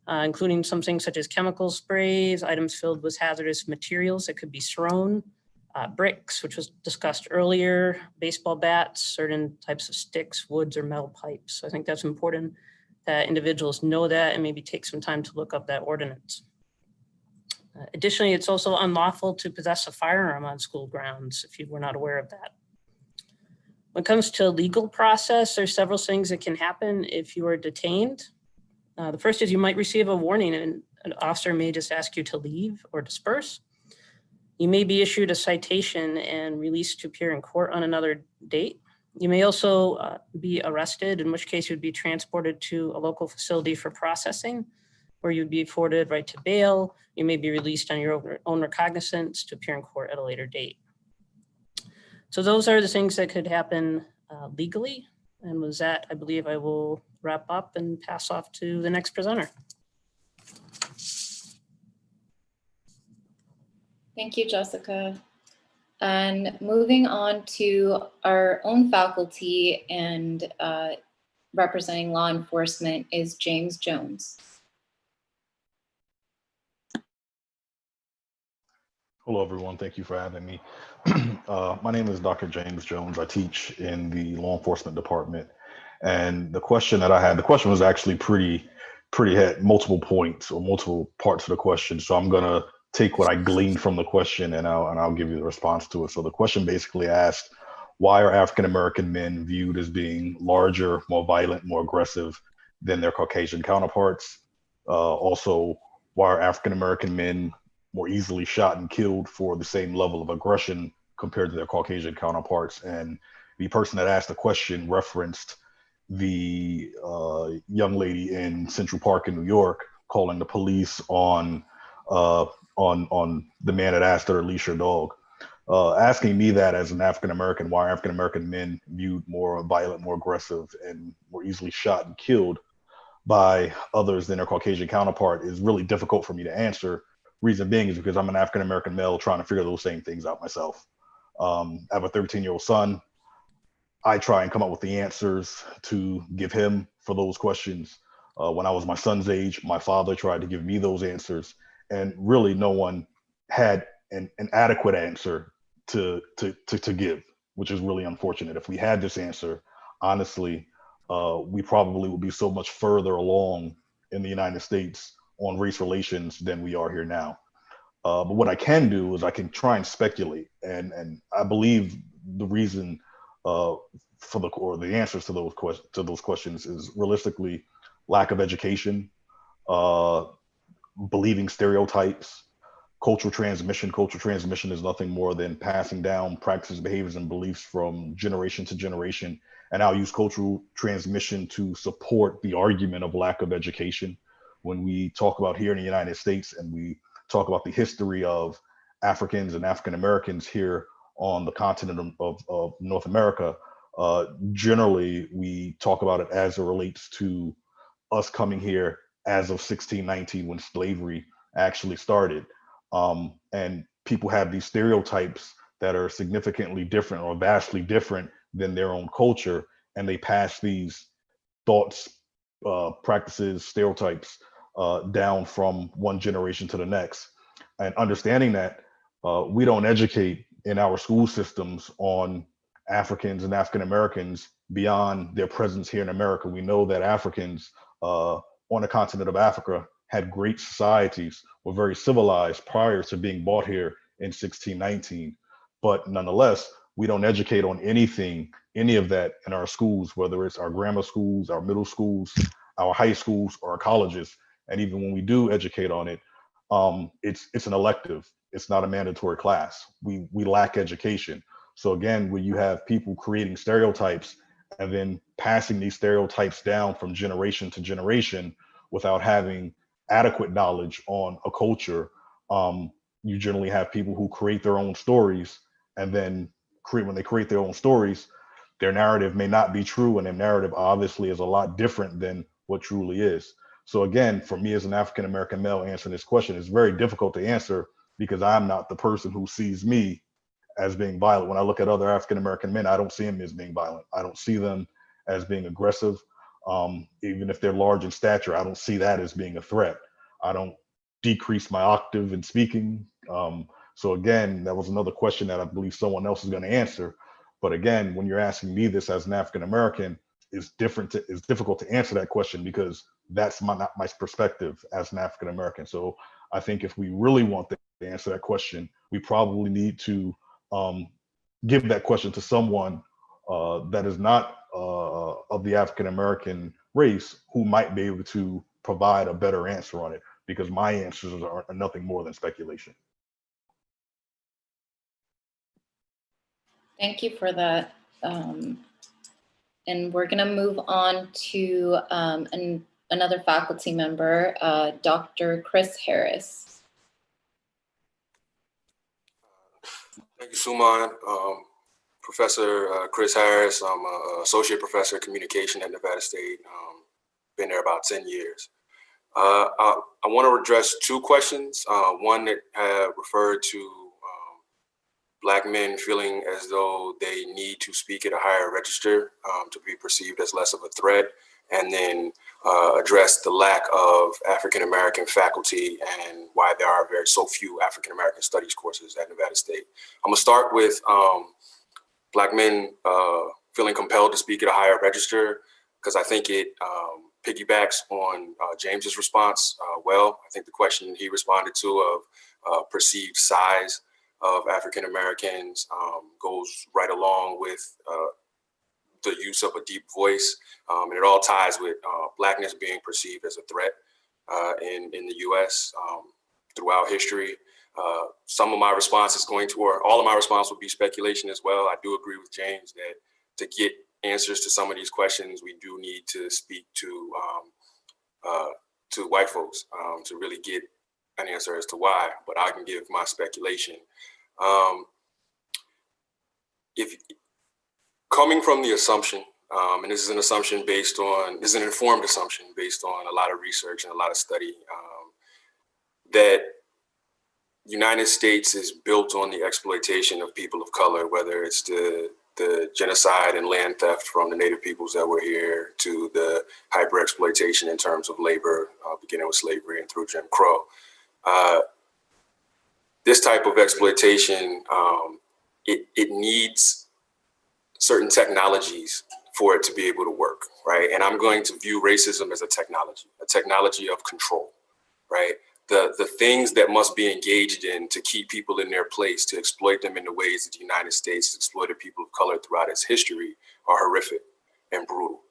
including some things such as chemical sprays, items filled with hazardous materials that could be thrown, bricks, which was discussed earlier, baseball bats, certain types of sticks, woods, or metal pipes. So I think that's important that individuals know that and maybe take some time to look up that ordinance. Additionally, it's also unlawful to possess a firearm on school grounds if you were not aware of that. When it comes to legal process, there's several things that can happen if you are detained. The first is you might receive a warning and an officer may just ask you to leave or disperse. You may be issued a citation and released to appear in court on another date. You may also be arrested, in which case you'd be transported to a local facility for processing, where you'd be afforded right to bail. You may be released on your own recognizance to appear in court at a later date. So those are the things that could happen legally. And with that, I believe I will wrap up and pass off to the next presenter. Thank you, Jessica. And moving on to our own faculty and representing law enforcement is James Jones. Hello, everyone. Thank you for having me. My name is Dr. James Jones. I teach in the law enforcement department. And the question that I had, the question was actually pretty had multiple points or multiple parts of the question. So I'm going to take what I gleaned from the question and I'll give you the response to it. So the question basically asked, why are African-American men viewed as being larger, more violent, more aggressive than their Caucasian counterparts? Also, why are African-American men more easily shot and killed for the same level of aggression compared to their Caucasian counterparts? And the person that asked the question referenced the young lady in Central Park in New York calling the police on the man that asked her to leash her dog. Asking me that as an African-American, why are African-American men viewed more violent, more aggressive, and more easily shot and killed by others than their Caucasian counterpart is really difficult for me to answer. Reason being is because I'm an African-American male trying to figure those same things out myself. I have a 13-year-old son. I try and come up with the answers to give him for those questions. When I was my son's age, my father tried to give me those answers, and really no one had an adequate answer to give, which is really unfortunate. If we had this answer, honestly, we probably would be so much further along in the United States on race relations than we are here now. But what I can do is I can try and speculate. And I believe the reason the answers to those questions is realistically lack of education, believing stereotypes, cultural transmission. Cultural transmission is nothing more than passing down practices, behaviors, and beliefs from generation to generation. And I'll use cultural transmission to support the argument of lack of education. When we talk about here in the United States and we talk about the history of Africans and African Americans here on the continent of North America, generally we talk about it as it relates to us coming here as of 1619 when slavery actually started. And people have these stereotypes that are significantly different or vastly different than their own culture, and they pass these thoughts, practices, stereotypes down from one generation to the next. And understanding that we don't educate in our school systems on Africans and African Americans beyond their presence here in America. We know that Africans on the continent of Africa had great societies, were very civilized prior to being brought here in 1619. But nonetheless, we don't educate on anything, any of that in our schools, whether it's our grammar schools, our middle schools, our high schools, or our colleges. And even when we do educate on it, it's an elective. It's not a mandatory class. We lack education. So again, when you have people creating stereotypes and then passing these stereotypes down from generation to generation without having adequate knowledge on a culture, you generally have people who create their own stories, and then when they create their own stories, their narrative may not be true, and their narrative obviously is a lot different than what truly is. So again, for me as an African American male answering this question, it's very difficult to answer because I'm not the person who sees me as being violent. When I look at other African American men, I don't see them as being violent. I don't see them as being aggressive. Even if they're large in stature, I don't see that as being a threat. I don't decrease my octave in speaking. So again, that was another question that I believe someone else is going to answer. But again, when you're asking me this as an African American, it's difficult to answer that question because that's not my perspective as an African American. So I think if we really want to answer that question, we probably need to give that question to someone that is not of the African American race, who might be able to provide a better answer on it, because my answers are nothing more than speculation. Thank you for that. And we're going to move on to another faculty member, Dr. Chris Harris. Thank you, Suman. Professor Chris Harris. I'm an associate professor of communication at Nevada State. Been there about 10 years. I want to address two questions. One that referred to Black men feeling as though they need to speak at a higher register to be perceived as less of a threat, and then address the lack of African-American faculty and why there are so few African-American studies courses at Nevada State. I'm gonna start with Black men feeling compelled to speak at a higher register, because I think it piggybacks on James's response well. I think the question he responded to of perceived size of African Americans goes right along with the use of a deep voice, and it all ties with Blackness being perceived as a threat in the U.S. Throughout history. Some of my response is going to, or all of my response will be speculation as well. I do agree with James that to get answers to some of these questions, we do need to speak to white folks to really get an answer as to why, but I can give my speculation. If coming from the assumption, and this is an assumption based on, this is an informed assumption based on a lot of research and a lot of study, that United States is built on the exploitation of people of color, whether it's the genocide and land theft from the native peoples that were here to the hyper exploitation in terms of labor, beginning with slavery and through Jim Crow. This type of exploitation, it needs certain technologies for it to be able to work, right? And I'm going to view racism as a technology of control, right? the things that must be engaged in to keep people in their place, to exploit them in the ways that the United States has exploited people of color throughout its history are horrific and brutal.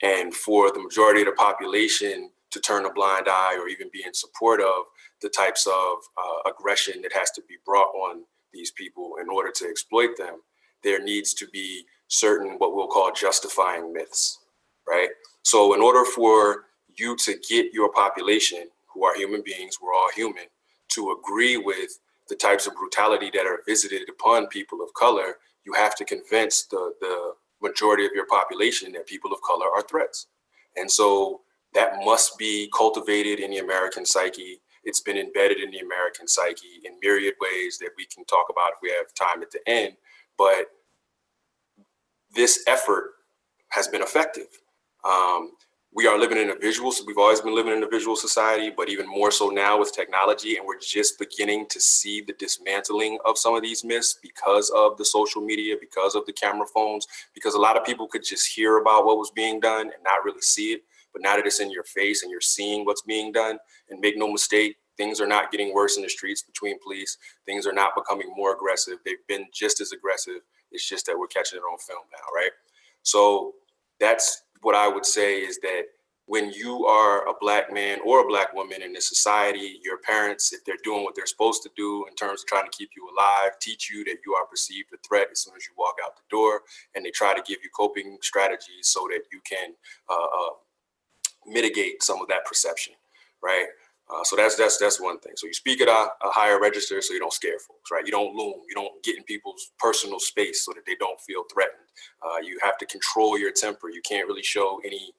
And for the majority of the population to turn a blind eye or even be in support of the types of aggression that has to be brought on these people in order to exploit them, there needs to be certain what we'll call justifying myths, right? So in order for you to get your population, who are human beings, we're all human, to agree with the types of brutality that are visited upon people of color, you have to convince the majority of your population that people of color are threats. And so that must be cultivated in the American psyche. It's been embedded in the American psyche in myriad ways that we can talk about if we have time at the end. But this effort has been effective. We are living in a visual, we've always been living in a visual society, but even more so now with technology, and we're just beginning to see the dismantling of some of these myths because of the social media, because of the camera phones, because a lot of people could just hear about what was being done and not really see it. But now that it's in your face and you're seeing what's being done, and make no mistake, things are not getting worse in the streets between police. Things are not becoming more aggressive. They've been just as aggressive. It's just that we're catching it on film now, right? So that's what I would say, is that when you are a Black man or a Black woman in this society, your parents, if they're doing what they're supposed to do in terms of trying to keep you alive, teach you that you are perceived a threat as soon as you walk out the door, and they try to give you coping strategies so that you can mitigate some of that perception, right? So that's one thing. So you speak at a higher register so you don't scare folks, right? You don't loom, you don't get in people's personal space so that they don't feel threatened. You have to control your temper. You can't really show any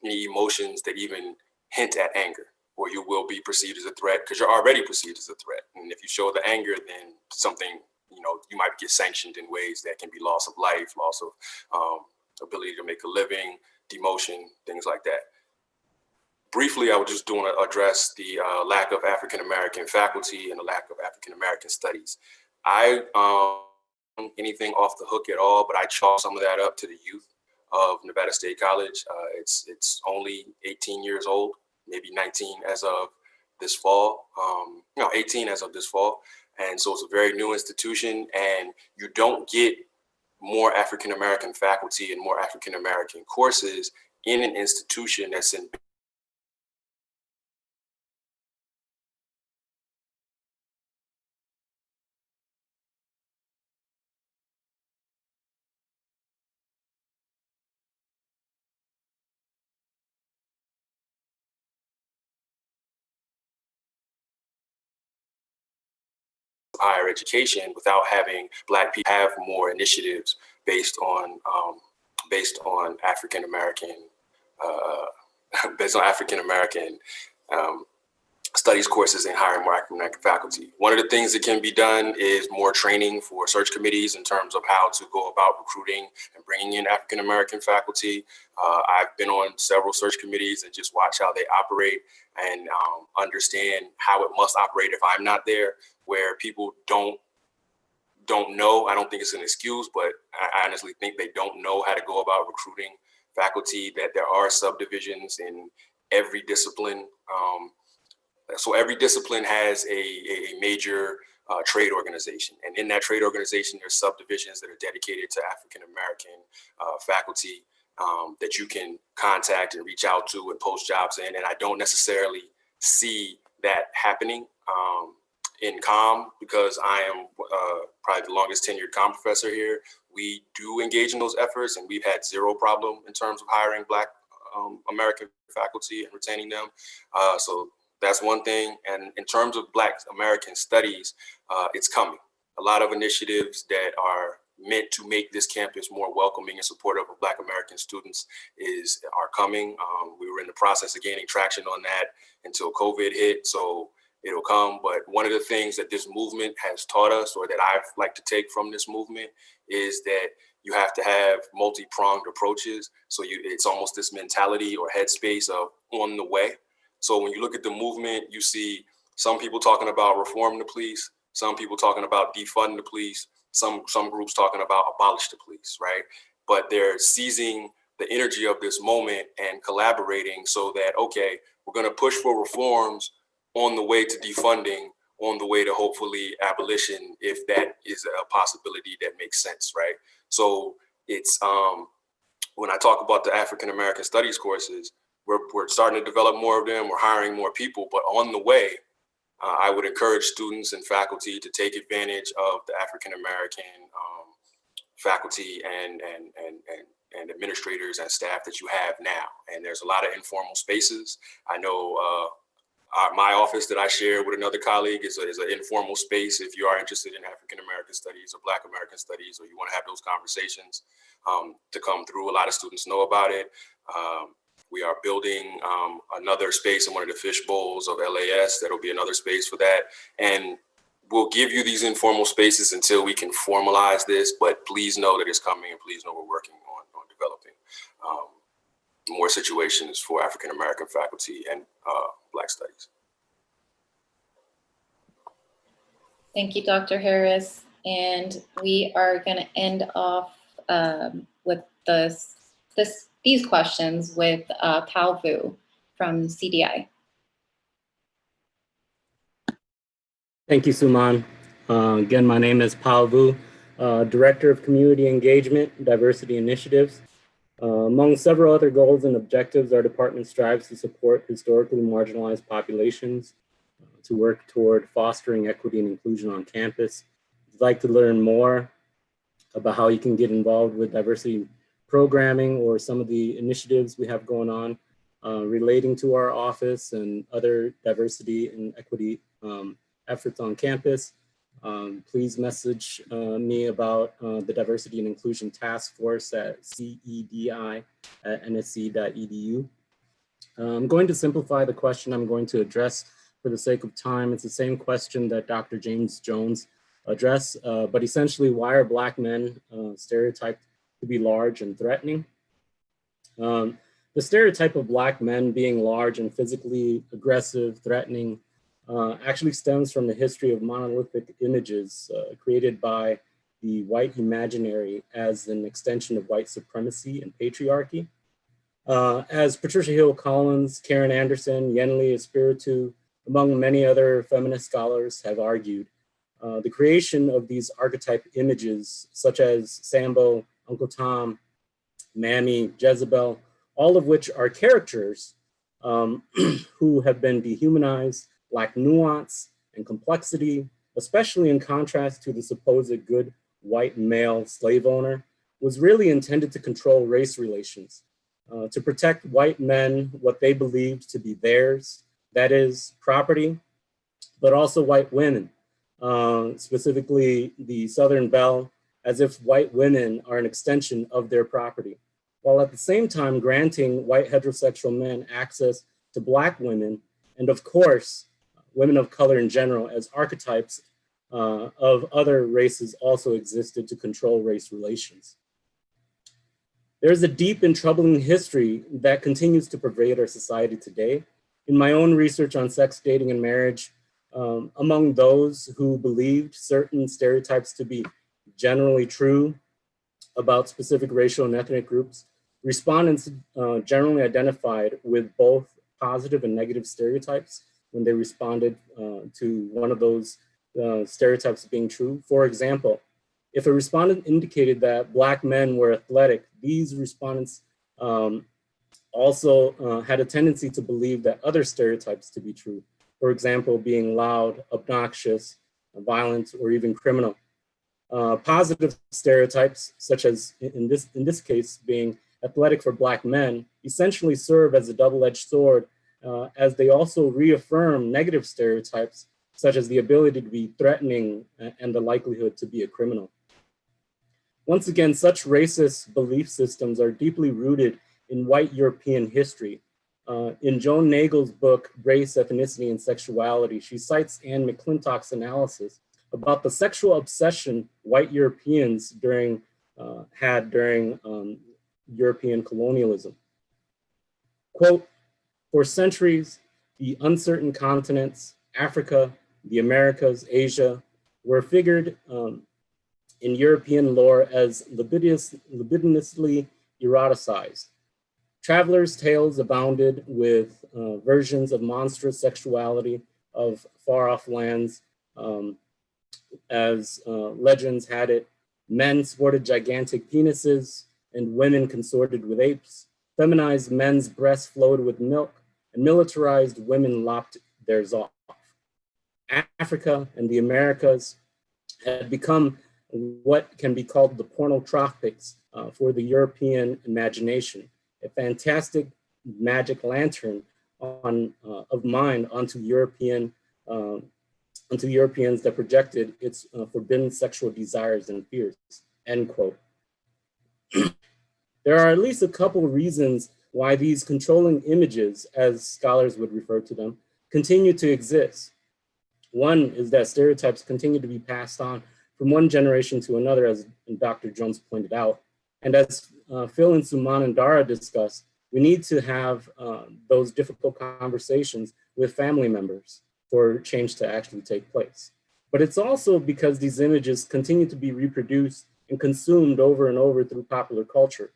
emotions that even hint at anger, or you will be perceived as a threat because you're already perceived as a threat. And if you show the anger, then something, you might get sanctioned in ways that can be loss of life, loss of ability to make a living, demotion, things like that. Briefly, I was just doing to address the lack of African-American faculty and the lack of African-American studies. I anything off the hook at all, but I chalk some of that up to the youth of Nevada State College. It's only 18 years old, maybe 19 as of this fall, 18 as of this fall. And so it's a very new institution, and you don't get more African-American faculty and more African-American courses in an institution that's in higher education without having Black people have more initiatives based on African-American studies courses and hiring more African-American faculty. One of the things that can be done is more training for search committees in terms of how to go about recruiting and bringing in African-American faculty. I've been on several search committees and just watch how they operate and understand how it must operate if I'm not there, where people don't know. I don't think it's an excuse, but I honestly think they don't know how to go about recruiting faculty, that there are subdivisions in every discipline. So every discipline has a major trade organization. And in that trade organization, there's subdivisions that are dedicated to African-American faculty that you can contact and reach out to and post jobs in. And I don't necessarily see that happening in comm, because I am probably the longest tenured comm professor here. We do engage in those efforts, and we've had zero problem in terms of hiring Black American faculty and retaining them. So that's one thing. And in terms of Black American studies, it's coming. A lot of initiatives that are meant to make this campus more welcoming and supportive of Black American students are coming. We were in the process of gaining traction on that until COVID hit, so it'll come. But one of the things that this movement has taught us, or that I've like to take from this movement, is that you have to have multi-pronged approaches. So it's almost this mentality or headspace of on the way. So when you look at the movement, you see some people talking about reform the police, some people talking about defund the police, some groups talking about abolish the police, right? But they're seizing the energy of this moment and collaborating so that, okay, we're gonna push for reforms, on the way to defunding, on the way to hopefully abolition, if that is a possibility that makes sense, right? So it's, when I talk about the African American Studies courses, we're starting to develop more of them, we're hiring more people, but on the way, I would encourage students and faculty to take advantage of the African American faculty and administrators and staff that you have now. And there's a lot of informal spaces. I know my office that I share with another colleague is an informal space. If you are interested in African American studies or Black American studies, or you want to have those conversations to come through, a lot of students know about it. We are building another space in one of the fish bowls of LAS. That'll be another space for that. And we'll give you these informal spaces until we can formalize this, but please know that it's coming, and please know we're working on developing more situations for African American faculty and Black studies. Thank you, Dr. Harris. And we are going to end off with these questions with Pal Vu from CDI. Thank you, Suman. Again, my name is Pal Vu, Director of Community Engagement and Diversity Initiatives. Among several other goals and objectives, our department strives to support historically marginalized populations, to work toward fostering equity and inclusion on campus. If you'd like to learn more about how you can get involved with diversity programming or some of the initiatives we have going on relating to our office and other diversity and equity efforts on campus, please message me about the Diversity and Inclusion Task Force at CEDI at nsc.edu. I'm going to simplify the question I'm going to address for the sake of time. It's the same question that Dr. James Jones addressed, but essentially, why are Black men stereotyped to be large and threatening? The stereotype of Black men being large and physically aggressive, threatening, actually stems from the history of monolithic images created by the white imaginary as an extension of white supremacy and patriarchy. As Patricia Hill Collins, Karen Anderson, Yenli Espiritu, among many other feminist scholars have argued, the creation of these archetype images, such as Sambo, Uncle Tom, Mammy, Jezebel, all of which are characters who have been dehumanized, lack nuance and complexity, especially in contrast to the supposed good white male slave owner, was really intended to control race relations, to protect white men what they believed to be theirs, that is property, but also white women, specifically the Southern Belle, as if white women are an extension of their property, while at the same time granting white heterosexual men access to Black women, and of course, women of color in general as archetypes of other races also existed to control race relations. There's a deep and troubling history that continues to pervade our society today. In my own research on sex, dating, and marriage, among those who believed certain stereotypes to be generally true about specific racial and ethnic groups, respondents generally identified with both positive and negative stereotypes when they responded to one of those stereotypes being true. For example, if a respondent indicated that Black men were athletic, these respondents also had a tendency to believe that other stereotypes to be true. For example, being loud, obnoxious, violent, or even criminal. Positive stereotypes, such as in this case being athletic for Black men, essentially serve as a double-edged sword, as they also reaffirm negative stereotypes, such as the ability to be threatening and the likelihood to be a criminal. Once again, such racist belief systems are deeply rooted in white European history. In Joan Nagel's book, Race, Ethnicity, and Sexuality, she cites Anne McClintock's analysis about the sexual obsession white Europeans had during European colonialism. Quote, for centuries, the uncertain continents, Africa, the Americas, Asia, were figured in European lore as libidinously eroticized. Travelers' tales abounded with versions of monstrous sexuality of far-off lands. As legends had it, men sported gigantic penises and women consorted with apes. Feminized men's breasts flowed with milk, and militarized women lopped theirs off. Africa and the Americas had become what can be called the pornotropics for the European imagination, a fantastic magic lantern of mind onto Europeans that projected its forbidden sexual desires and fears, end quote. There are at least a couple of reasons why these controlling images, as scholars would refer to them, continue to exist. One is that stereotypes continue to be passed on from one generation to another, as Dr. Jones pointed out. And as Phil and Suman and Dara discussed, we need to have those difficult conversations with family members for change to actually take place. But it's also because these images continue to be reproduced and consumed over and over through popular culture.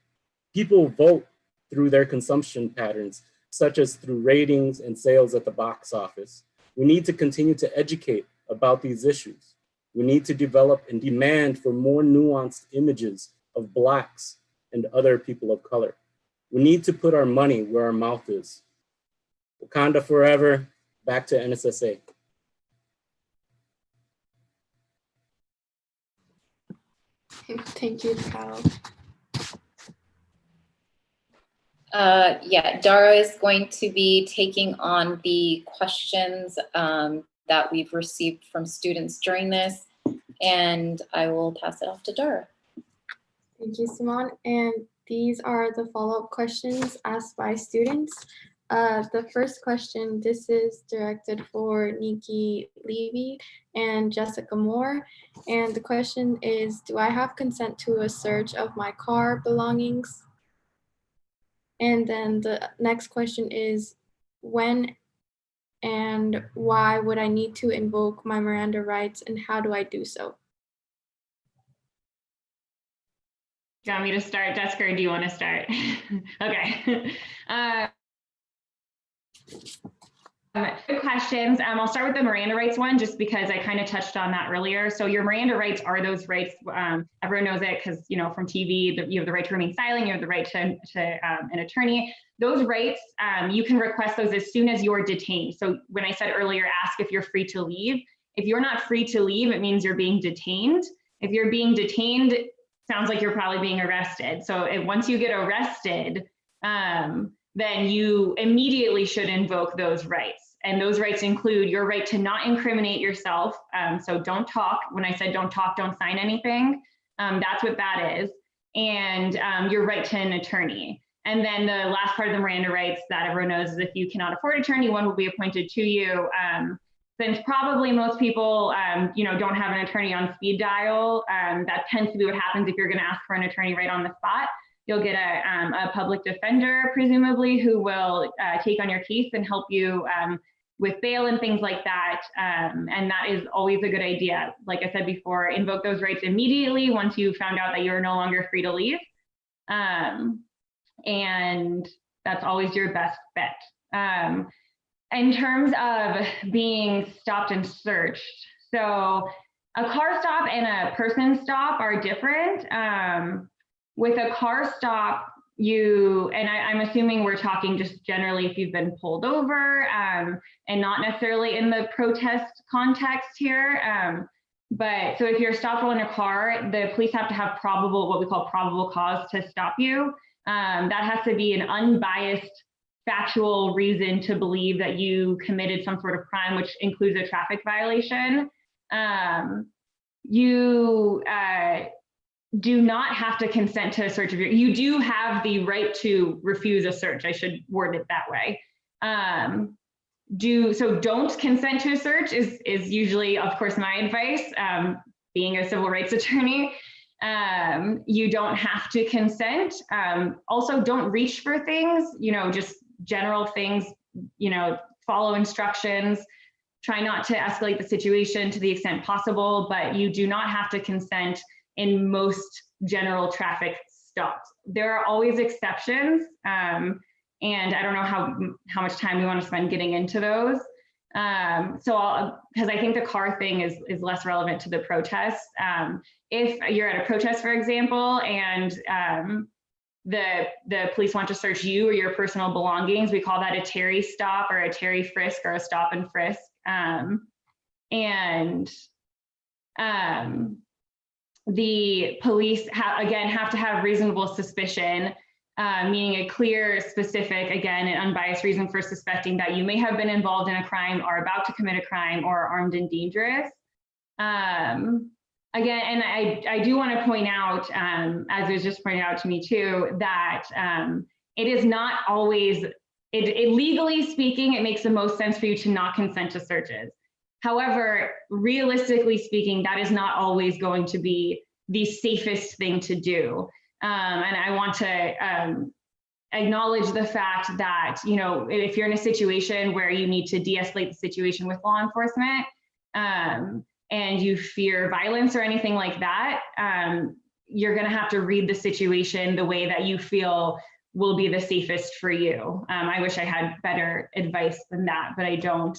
People vote through their consumption patterns, such as through ratings and sales at the box office. We need to continue to educate about these issues. We need to develop and demand for more nuanced images of Blacks and other people of color. We need to put our money where our mouth is. Wakanda forever, back to NSSA. Thank you, Kyle. Yeah, Dara is going to be taking on the questions that we've received from students during this, and I will pass it off to Dara. Thank you, Simon. And these are the follow-up questions asked by students. The first question, this is directed for Nikki Levy and Jessica Moore. And the question is, do I have consent to a search of my car belongings? And then the next question is, when and why would I need to invoke my Miranda rights, and how do I do so? Do you want me to start, Jessica, or do you want to start? Okay. Good questions. I'll start with the Miranda rights one, just because I kind of touched on that earlier. So your Miranda rights are those rights. Everyone knows it because, you know, from TV, you have the right to remain silent, you have the right to an attorney. Those rights, you can request those as soon as you're detained. So when I said earlier, ask if you're free to leave. If you're not free to leave, it means you're being detained. If you're being detained, sounds like you're probably being arrested. So once you get arrested, then you immediately should invoke those rights. And those rights include your right to not incriminate yourself. So don't talk. When I said don't talk, don't sign anything. That's what that is. And your right to an attorney. And then the last part of the Miranda rights that everyone knows is if you cannot afford an attorney, one will be appointed to you. Since probably most people, don't have an attorney on speed dial, that tends to be what happens if you're going to ask for an attorney right on the spot. You'll get a public defender, presumably, who will take on your case and help you with bail and things like that. And that is always a good idea. Like I said before, invoke those rights immediately once you found out that you're no longer free to leave. And that's always your best bet. In terms of being stopped and searched, so a car stop and a person stop are different. With a car stop, I'm assuming we're talking just generally if you've been pulled over and not necessarily in the protest context here. But so if you're stopped while in a car, the police have to have what we call probable cause to stop you. That has to be an unbiased factual reason to believe that you committed some sort of crime, which includes a traffic violation. You do not have to consent to a search of you do have the right to refuse a search. I should word it that way. So don't consent to a search is usually, of course, my advice, being a civil rights attorney. You don't have to consent. Also, don't reach for things, just general things, follow instructions, try not to escalate the situation to the extent possible, but you do not have to consent in most general traffic stops. There are always exceptions, and I don't know how much time we want to spend getting into those. Because I think the car thing is less relevant to the protests. If you're at a protest, for example, and the police want to search you or your personal belongings, we call that a Terry stop or a Terry frisk or a stop and frisk. The police again have to have reasonable suspicion, meaning a clear, specific, again, an unbiased reason for suspecting that you may have been involved in a crime or about to commit a crime or armed and dangerous. Again, and I do want to point out, as it was just pointed out to me too, that it is not always, legally speaking, it makes the most sense for you to not consent to searches. However, realistically speaking, that is not always going to be the safest thing to do. And I want to acknowledge the fact that, you know, if you're in a situation where you need to de-escalate the situation with law enforcement, and you fear violence or anything like that, you're going to have to read the situation the way that you feel will be the safest for you. I wish I had better advice than that, but I don't.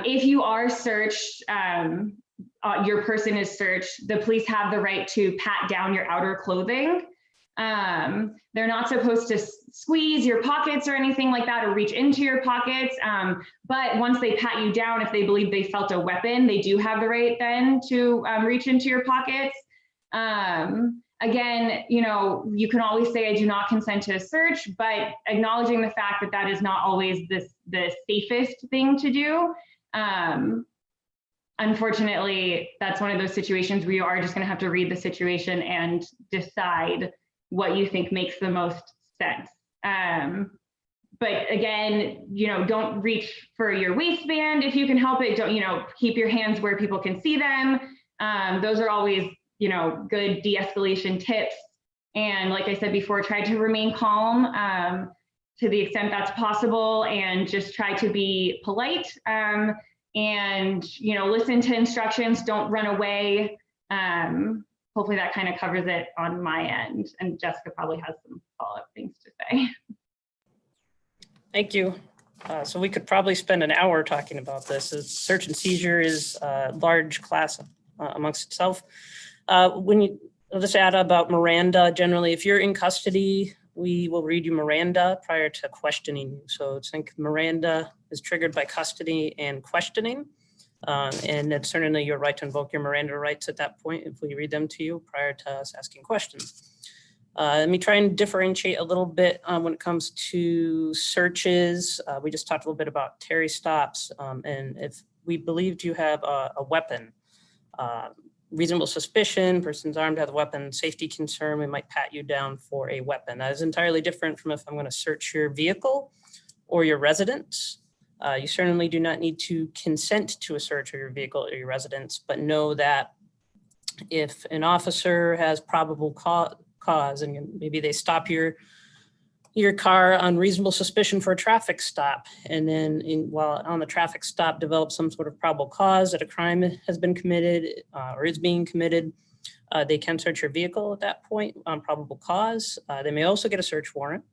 If you are searched, your person is searched, the police have the right to pat down your outer clothing. They're not supposed to squeeze your pockets or anything like that or reach into your pockets. But once they pat you down, if they believe they felt a weapon, they do have the right then to reach into your pockets. Again, you know, you can always say, I do not consent to a search, but acknowledging the fact that that is not always the safest thing to do. Unfortunately, that's one of those situations where you are just going to have to read the situation and decide what you think makes the most sense. But again, you know, don't reach for your waistband if you can help it. Don't, you know, keep your hands where people can see them. Those are always, you know, good de-escalation tips. And like I said before, try to remain calm to the extent that's possible, and just try to be polite. And, you know, listen to instructions, don't run away. Hopefully that kind of covers it on my end. And Jessica probably has some follow-up things to say. Thank you. So we could probably spend an hour talking about this. Search and seizure is a large class amongst itself. I'll just add about Miranda. Generally, if you're in custody, we will read you Miranda prior to questioning you. So think Miranda is triggered by custody and questioning. And it's certainly your right to invoke your Miranda rights at that point if we read them to you prior to us asking questions. Let me try and differentiate a little bit when it comes to searches. We just talked a little bit about Terry stops. And if we believed you have a weapon, reasonable suspicion, person's armed, has a weapon, safety concern, we might pat you down for a weapon. That is entirely different from if I'm going to search your vehicle or your residence. You certainly do not need to consent to a search of your vehicle or your residence, but know that if an officer has probable cause and maybe they stop your car on reasonable suspicion for a traffic stop, and then while on the traffic stop develop some sort of probable cause that a crime has been committed or is being committed, they can search your vehicle at that point on probable cause. They may also get a search warrant,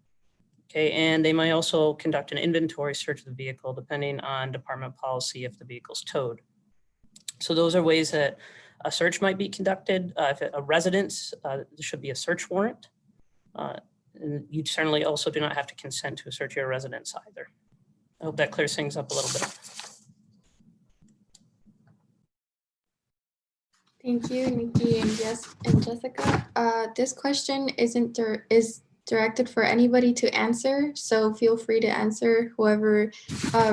okay, and they might also conduct an inventory search of the vehicle depending on department policy if the vehicle's towed. So those are ways that a search might be conducted. If a residence, there should be a search warrant. And you certainly also do not have to consent to a search of your residence either. I hope that clears things up a little bit. Thank you, Nikki and Jessica. This question is directed for anybody to answer, so feel free to answer whoever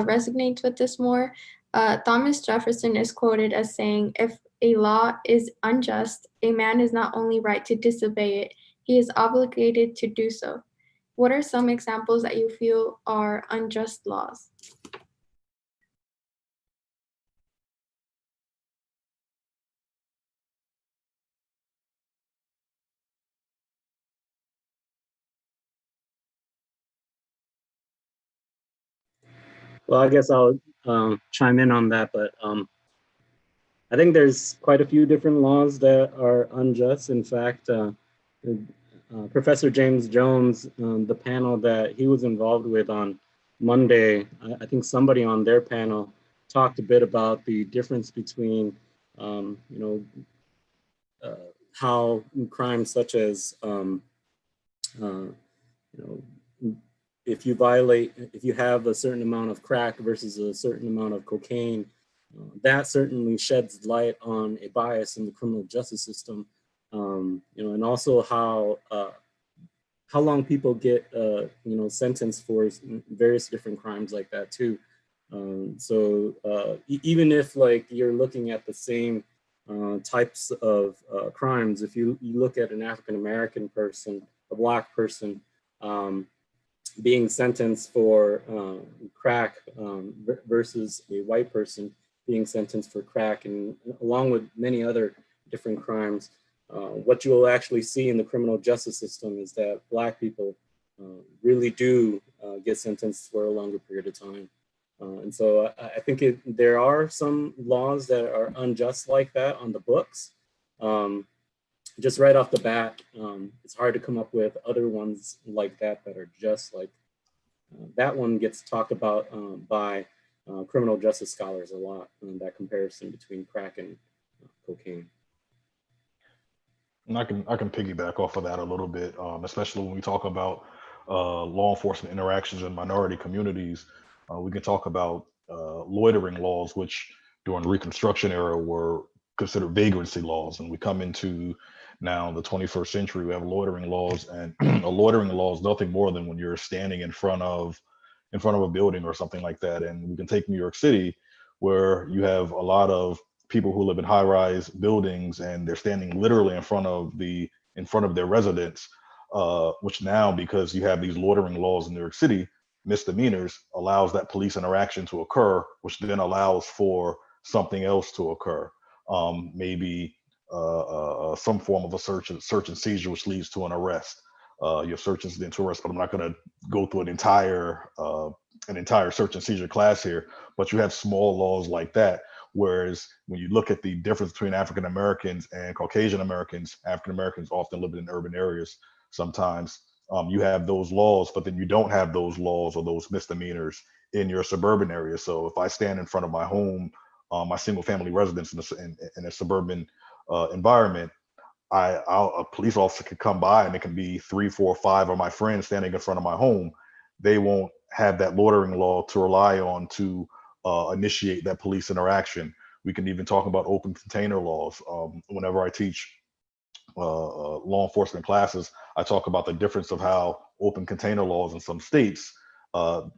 resonates with this more. Thomas Jefferson is quoted as saying, "If a law is unjust, a man is not only right to disobey it, he is obligated to do so." What are some examples that you feel are unjust laws? Well, I guess I'll chime in on that, but I think there's quite a few different laws that are unjust. In fact, Professor James Jones, the panel that he was involved with on Monday, I think somebody on their panel talked a bit about the difference between, how crimes such as, if you have a certain amount of crack versus a certain amount of cocaine, that certainly sheds light on a bias in the criminal justice system, and also how long people get, sentenced for various different crimes like that too. Even if like you're looking at the same types of crimes, if you look at an African-American person, a Black person, being sentenced for crack versus a white person being sentenced for crack, and along with many other different crimes, what you will actually see in the criminal justice system is that Black people really do get sentenced for a longer period of time. And so I think there are some laws that are unjust like that on the books. Just right off the bat, it's hard to come up with other ones like that that are just like that one. Gets talked about by criminal justice scholars a lot, that comparison between crack and cocaine. And I can piggyback off of that a little bit, especially when we talk about law enforcement interactions in minority communities. We can talk about loitering laws, which during the Reconstruction era were considered vagrancy laws, and we come into now the 21st century. We have loitering laws, and a loitering law is nothing more than when you're standing in front of a building or something like that. And we can take New York City, where you have a lot of people who live in high-rise buildings, and they're standing literally in front of their residence, which now, because you have these loitering laws in New York City, misdemeanors allows that police interaction to occur, which then allows for something else to occur. Maybe some form of a search and seizure, which leads to an arrest. You have search incident to arrest, but I'm not going to go through an entire search and seizure class here. But you have small laws like that. Whereas when you look at the difference between African Americans and Caucasian Americans, African Americans often live in urban areas. Sometimes you have those laws, but then you don't have those laws or those misdemeanors in your suburban area. So if I stand in front of my home, my single family residence in a suburban environment, a police officer could come by, and it can be 3, 4, 5 of my friends standing in front of my home. They won't have that loitering law to rely on to initiate that police interaction. We can even talk about open container laws. Whenever I teach law enforcement classes, I talk about the difference of how open container laws in some states,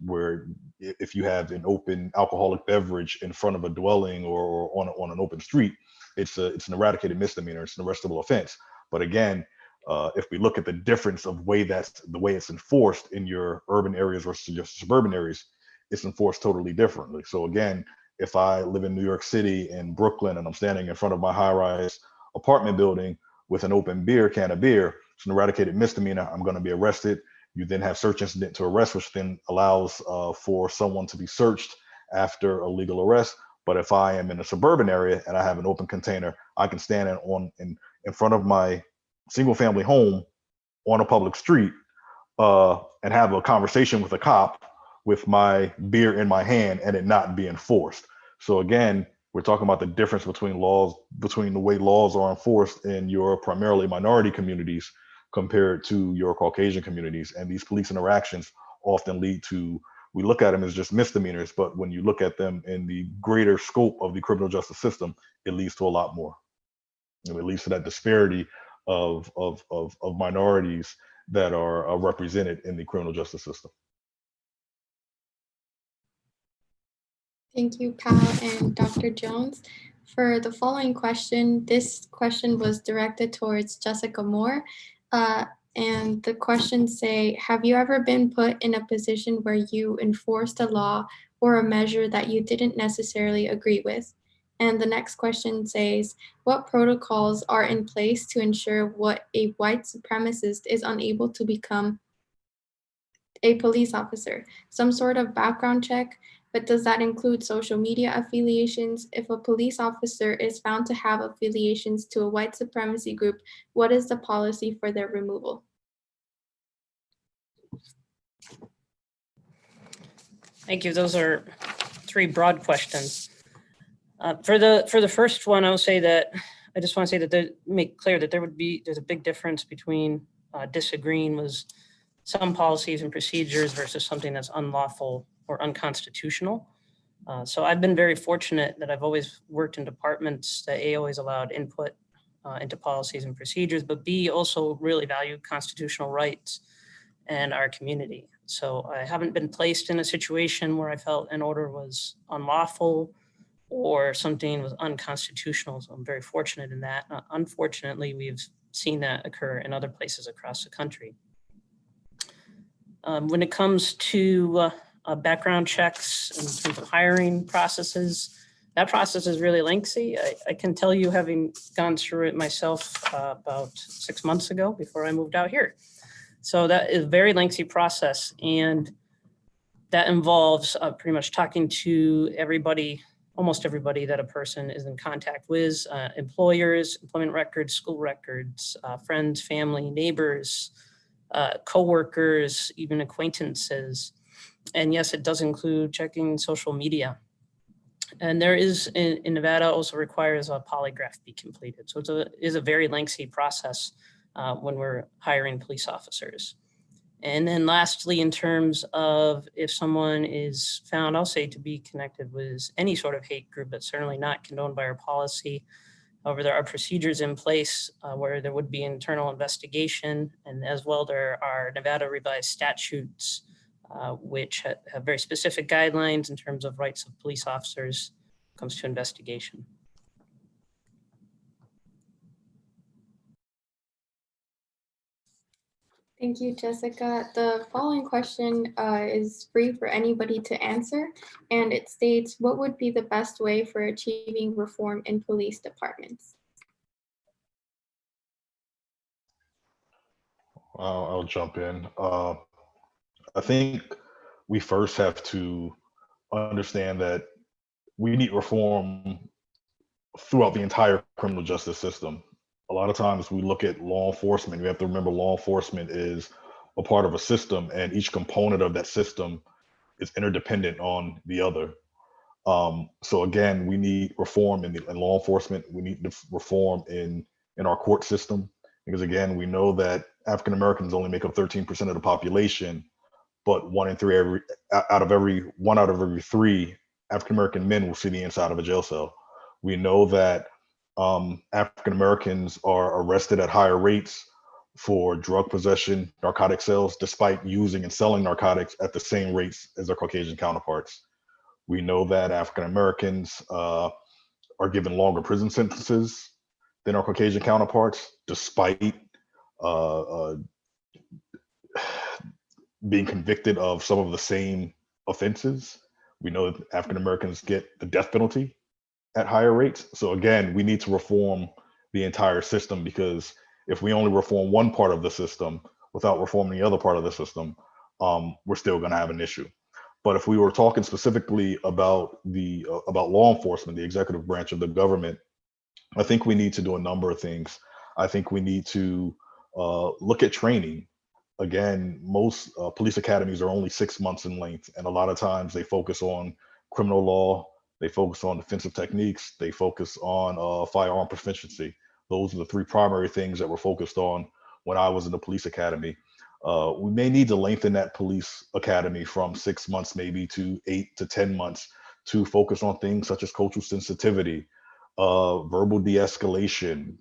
where if you have an open alcoholic beverage in front of a dwelling or on an open street, it's an eradicated misdemeanor. It's an arrestable offense. But again, if we look at the difference of the way it's enforced in your urban areas versus your suburban areas, it's enforced totally differently. So again, if I live in New York City in Brooklyn and I'm standing in front of my high-rise apartment building with an open can of beer, it's an eradicated misdemeanor. I'm going to be arrested. You then have search incident to arrest, which then allows for someone to be searched after a legal arrest. But if I am in a suburban area and I have an open container, I can stand in front of my single family home on a public street and have a conversation with a cop with my beer in my hand and it not be enforced. So again, we're talking about the difference between the way laws are enforced in your primarily minority communities compared to your Caucasian communities. And these police interactions often lead to, we look at them as just misdemeanors, but when you look at them in the greater scope of the criminal justice system, it leads to a lot more. It leads to that disparity of minorities that are represented in the criminal justice system. Thank you, Pal and Dr. Jones. For the following question, this question was directed towards Jessica Moore. And the questions say, have you ever been put in a position where you enforced a law or a measure that you didn't necessarily agree with? And the next question says, what protocols are in place to ensure what a white supremacist is unable to become a police officer? Some sort of background check, but does that include social media affiliations? If a police officer is found to have affiliations to a white supremacy group, what is the policy for their removal? Thank you. Those are three broad questions. For the first one, I will say that I just want to say that make clear that there's a big difference between disagreeing with some policies and procedures versus something that's unlawful or unconstitutional. So I've been very fortunate that I've always worked in departments that A, always allowed input into policies and procedures, but B, also really valued constitutional rights and our community. So I haven't been placed in a situation where I felt an order was unlawful or something was unconstitutional. So I'm very fortunate in that. Unfortunately, we've seen that occur in other places across the country. When it comes to background checks in terms of hiring processes, that process is really lengthy. I can tell you, having gone through it myself about 6 months ago before I moved out here. So that is a very lengthy process, and that involves pretty much talking to everybody, almost everybody that a person is in contact with, employers, employment records, school records, friends, family, neighbors, coworkers, even acquaintances. And yes, it does include checking social media. And there is, in Nevada, also requires a polygraph be completed. So it is a very lengthy process when we're hiring police officers. And then lastly, in terms of if someone is found, I'll say, to be connected with any sort of hate group, but certainly not condoned by our policy. However, there are procedures in place where there would be internal investigation, and as well, there are Nevada revised statutes which have very specific guidelines in terms of rights of police officers when it comes to investigation. Thank you, Jessica. The following question is free for anybody to answer, and it states, what would be the best way for achieving reform in police departments? I'll jump in. I think we first have to understand that we need reform throughout the entire criminal justice system. A lot of times we look at law enforcement, we have to remember law enforcement is a part of a system, and each component of that system is interdependent on the other. So again, we need reform in law enforcement. We need reform in our court system, because again, we know that African Americans only make up 13% of the population, but one out of every three African American men will see the inside of a jail cell. We know that African Americans are arrested at higher rates for drug possession, narcotic sales, despite using and selling narcotics at the same rates as their Caucasian counterparts. We know that African Americans are given longer prison sentences than our Caucasian counterparts, despite being convicted of some of the same offenses. We know that African Americans get the death penalty at higher rates. So again, we need to reform the entire system, because if we only reform one part of the system without reforming the other part of the system, we're still going to have an issue. But if we were talking specifically about law enforcement, the executive branch of the government, I think we need to do a number of things. I think we need to look at training. Again, most police academies are only 6 months in length, and a lot of times they focus on criminal law, they focus on defensive techniques, they focus on firearm proficiency. Those are the three primary things that we're focused on when I was in the police academy. We may need to lengthen that police academy from 6 months maybe to 8 to 10 months to focus on things such as cultural sensitivity, verbal de-escalation,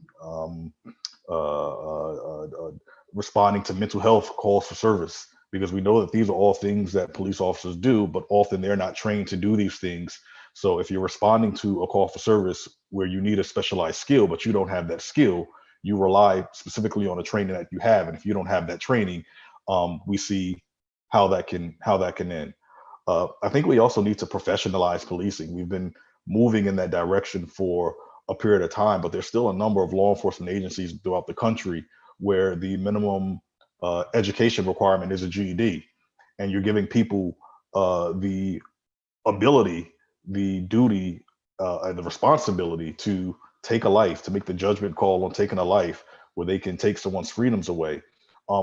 responding to mental health calls for service, because we know that these are all things that police officers do, but often they're not trained to do these things. So if you're responding to a call for service where you need a specialized skill, but you don't have that skill, you rely specifically on the training that you have. And if you don't have that training, we see how that can end. I think we also need to professionalize policing. We've been moving in that direction for a period of time, but there's still a number of law enforcement agencies throughout the country where the minimum education requirement is a GED, and you're giving people the ability, the duty, and the responsibility to take a life, to make the judgment call on taking a life, where they can take someone's freedoms away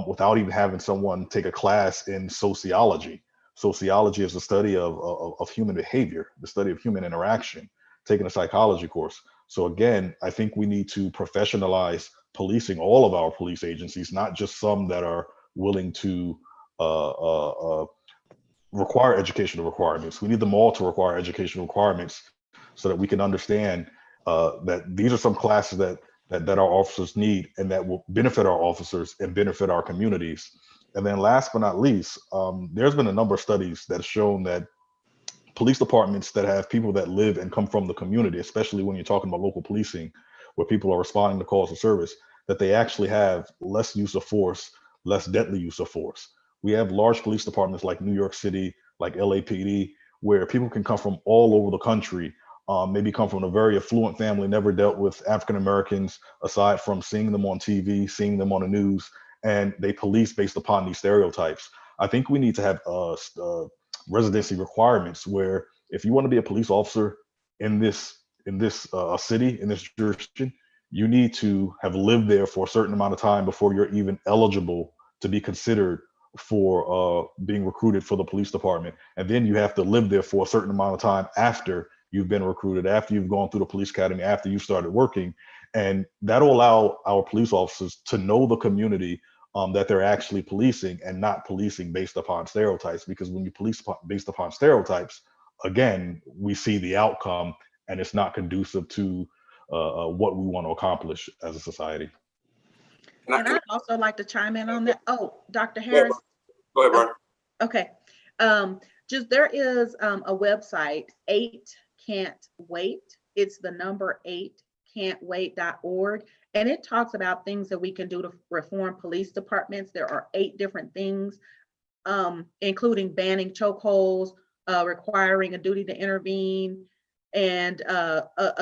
without even having someone take a class in sociology. Sociology is the study of human behavior, the study of human interaction, taking a psychology course. So again, I think we need to professionalize policing, all of our police agencies, not just some that are willing to require educational requirements. We need them all to require educational requirements so that we can understand that these are some classes that our officers need and that will benefit our officers and benefit our communities. And then last but not least, there's been a number of studies that have shown that police departments that have people that live and come from the community, especially when you're talking about local policing, where people are responding to calls of service, that they actually have less use of force, less deadly use of force. We have large police departments like New York City, like LAPD, where people can come from all over the country, maybe come from a very affluent family, never dealt with African Americans, aside from seeing them on TV, seeing them on the news, and they police based upon these stereotypes. I think we need to have residency requirements where if you want to be a police officer in this city, in this jurisdiction, you need to have lived there for a certain amount of time before you're even eligible to be considered for being recruited for the police department. And then you have to live there for a certain amount of time after you've been recruited, after you've gone through the police academy, after you started working. And that'll allow our police officers to know the community that they're actually policing and not policing based upon stereotypes. Because when you police based upon stereotypes, again, we see the outcome and it's not conducive to what we want to accomplish as a society. And I'd also like to chime in on that. Oh, Dr. Harris. Go ahead, Brian. Okay. Just there is a website, 8 Can't Wait. It's the number 8can'twait.org. And it talks about things that we can do to reform police departments. There are 8 different things, including banning chokeholds, requiring a duty to intervene, and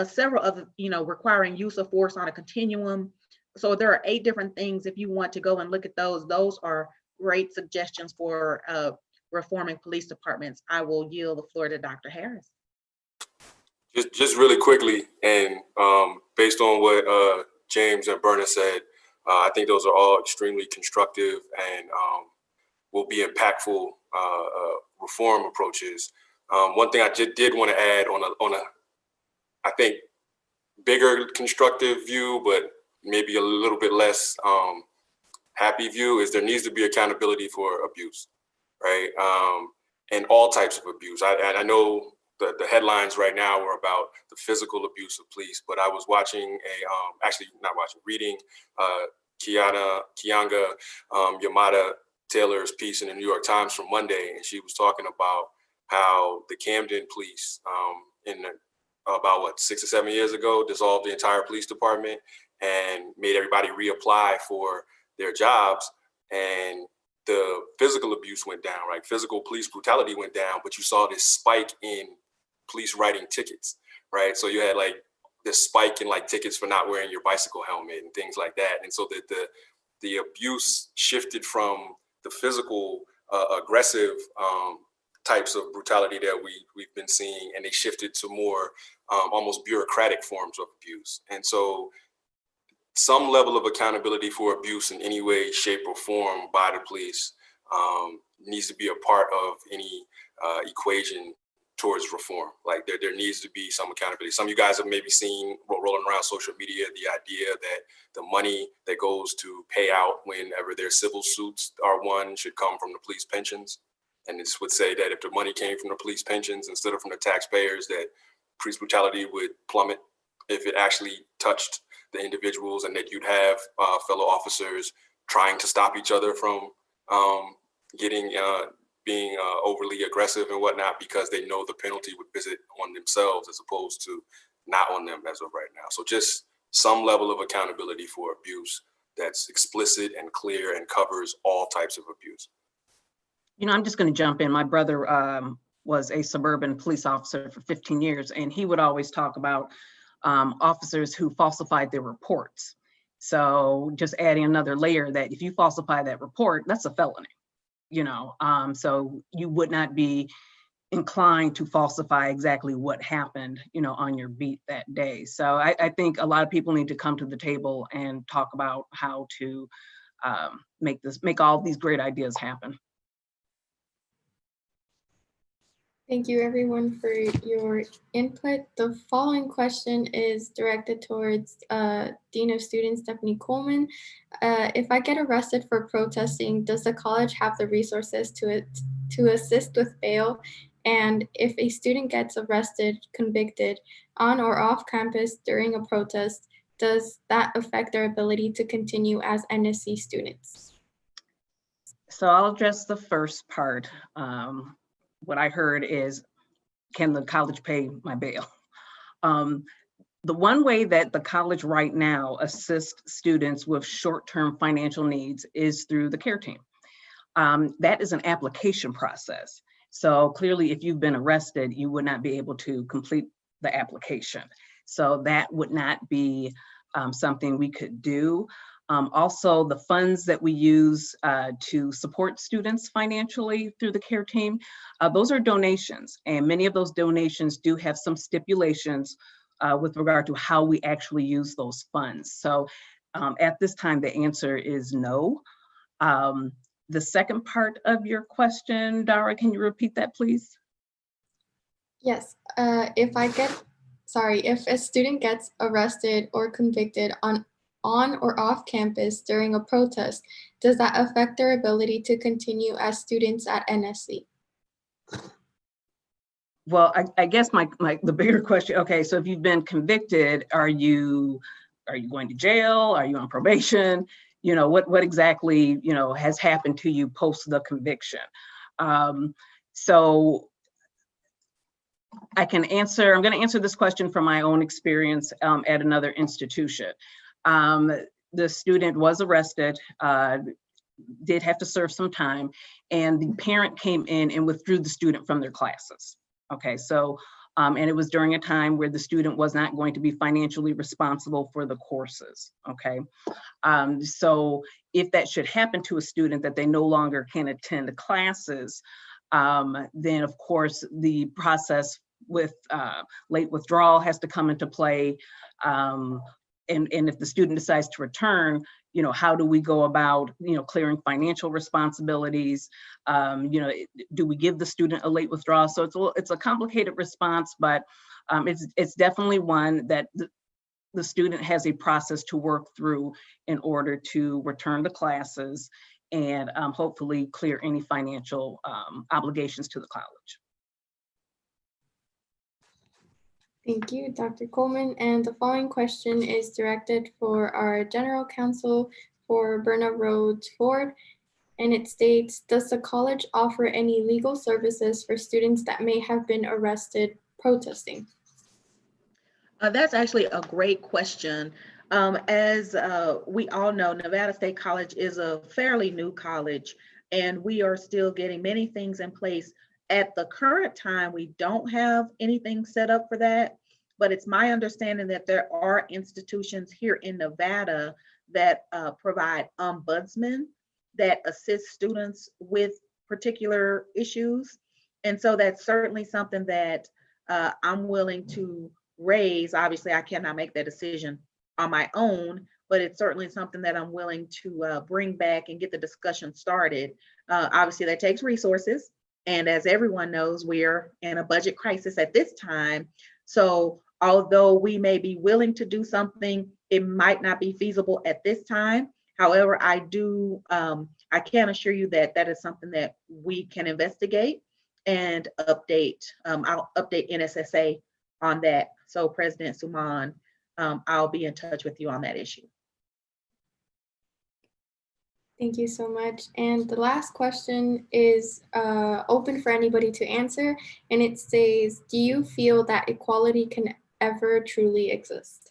several other, requiring use of force on a continuum. So there are 8 different things. If you want to go and look at those are great suggestions for reforming police departments. I will yield the floor to Dr. Harris. Just really quickly, and based on what James and Breonna said, I think those are all extremely constructive and will be impactful reform approaches. One thing I did want to add on a, I think, bigger constructive view, but maybe a little bit less happy view, is there needs to be accountability for abuse, right? And all types of abuse. I know the headlines right now were about the physical abuse of police, but I was watching reading Keeanga Yamada Taylor's piece in the New York Times from Monday, and she was talking about how the Camden police about 6 or 7 years ago dissolved the entire police department and made everybody reapply for their jobs, and the physical abuse went down, right? Physical police brutality went down, but you saw this spike in police writing tickets, right? So you had like this spike in like tickets for not wearing your bicycle helmet and things like that. And so the abuse shifted from the physical aggressive types of brutality that we've been seeing, and they shifted to more almost bureaucratic forms of abuse. And so some level of accountability for abuse in any way, shape, or form by the police needs to be a part of any equation towards reform. Like there needs to be some accountability. Some of you guys have maybe seen rolling around social media the idea that the money that goes to pay out whenever their civil suits are won should come from the police pensions. And this would say that if the money came from the police pensions instead of from the taxpayers, that police brutality would plummet if it actually touched the individuals, and that you'd have fellow officers trying to stop each other from being overly aggressive and whatnot, because they know the penalty would visit on themselves as opposed to not on them as of right now. So just some level of accountability for abuse that's explicit and clear and covers all types of abuse. I'm just going to jump in. My brother was a suburban police officer for 15 years, and he would always talk about officers who falsified their reports. So just adding another layer that if you falsify that report, that's a felony, so you would not be inclined to falsify exactly what happened, on your beat that day. So I think a lot of people need to come to the table and talk about how to make all these great ideas happen. Thank you everyone for your input. The following question is directed towards Dean of Students, Stephanie Coleman. If I get arrested for protesting, does the college have the resources to assist with bail? And if a student gets arrested, convicted on or off campus during a protest, does that affect their ability to continue as NSC students? So I'll address the first part. What I heard is, can the college pay my bail? The one way that the college right now assists students with short-term financial needs is through the care team. That is an application process. So clearly, if you've been arrested, you would not be able to complete the application. So that would not be something we could do. Also, the funds that we use to support students financially through the care team, those are donations. And many of those donations do have some stipulations with regard to how we actually use those funds. So at this time, the answer is no. The second part of your question, Dara, can you repeat that, please? Yes, if a student gets arrested or convicted on or off campus during a protest, does that affect their ability to continue as students at NSC? Well, I guess the bigger question, okay, so if you've been convicted, are you going to jail? Are you on probation? You know, what exactly, you know, has happened to you post the conviction? So I'm going to answer this question from my own experience at another institution. The student was arrested, did have to serve some time, and the parent came in and withdrew the student from their classes. Okay, so, and it was during a time where the student was not going to be financially responsible for the courses, okay? So if that should happen to a student that they no longer can attend classes, then of course the process with late withdrawal has to come into play. And if the student decides to return, you know, how do we go about, you know, clearing financial responsibilities? You know, do we give the student a late withdrawal? So it's a complicated response, but it's definitely one that the student has a process to work through in order to return to classes and hopefully clear any financial obligations to the college. Thank you, Dr. Coleman. And the following question is directed for our General Counsel for Breonna Rhodes Ford. And it states, does the college offer any legal services for students that may have been arrested protesting? That's actually a great question. As we all know, Nevada State College is a fairly new college, and we are still getting many things in place. At the current time, we don't have anything set up for that, but it's my understanding that there are institutions here in Nevada that provide ombudsmen that assist students with particular issues. And so that's certainly something that I'm willing to raise. Obviously, I cannot make that decision on my own, but it's certainly something that I'm willing to bring back and get the discussion started. Obviously, that takes resources. And as everyone knows, we're in a budget crisis at this time. So although we may be willing to do something, it might not be feasible at this time. However, I can assure you that that is something that we can investigate and update. I'll update NSSA on that. So President Suman, I'll be in touch with you on that issue. Thank you so much. And the last question is open for anybody to answer. And it says, do you feel that equality can ever truly exist?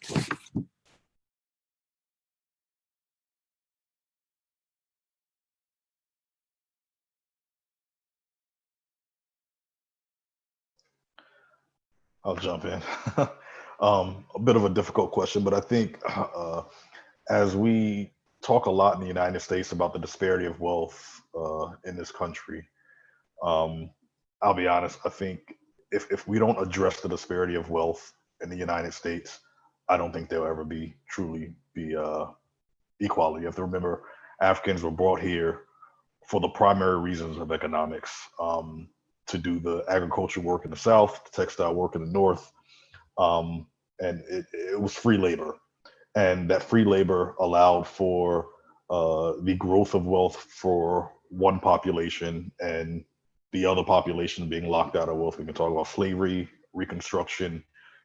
I'll jump in. A bit of a difficult question, but I think as we talk a lot in the United States about the disparity of wealth in this country, I'll be honest, I think if we don't address the disparity of wealth in the United States, I don't think there'll ever truly be equality. You have to remember, Africans were brought here for the primary reasons of economics, to do the agriculture work in the South, the textile work in the North. And it was free labor. And that free labor allowed for the growth of wealth for one population and the other population being locked out of wealth. We can talk about slavery, Reconstruction,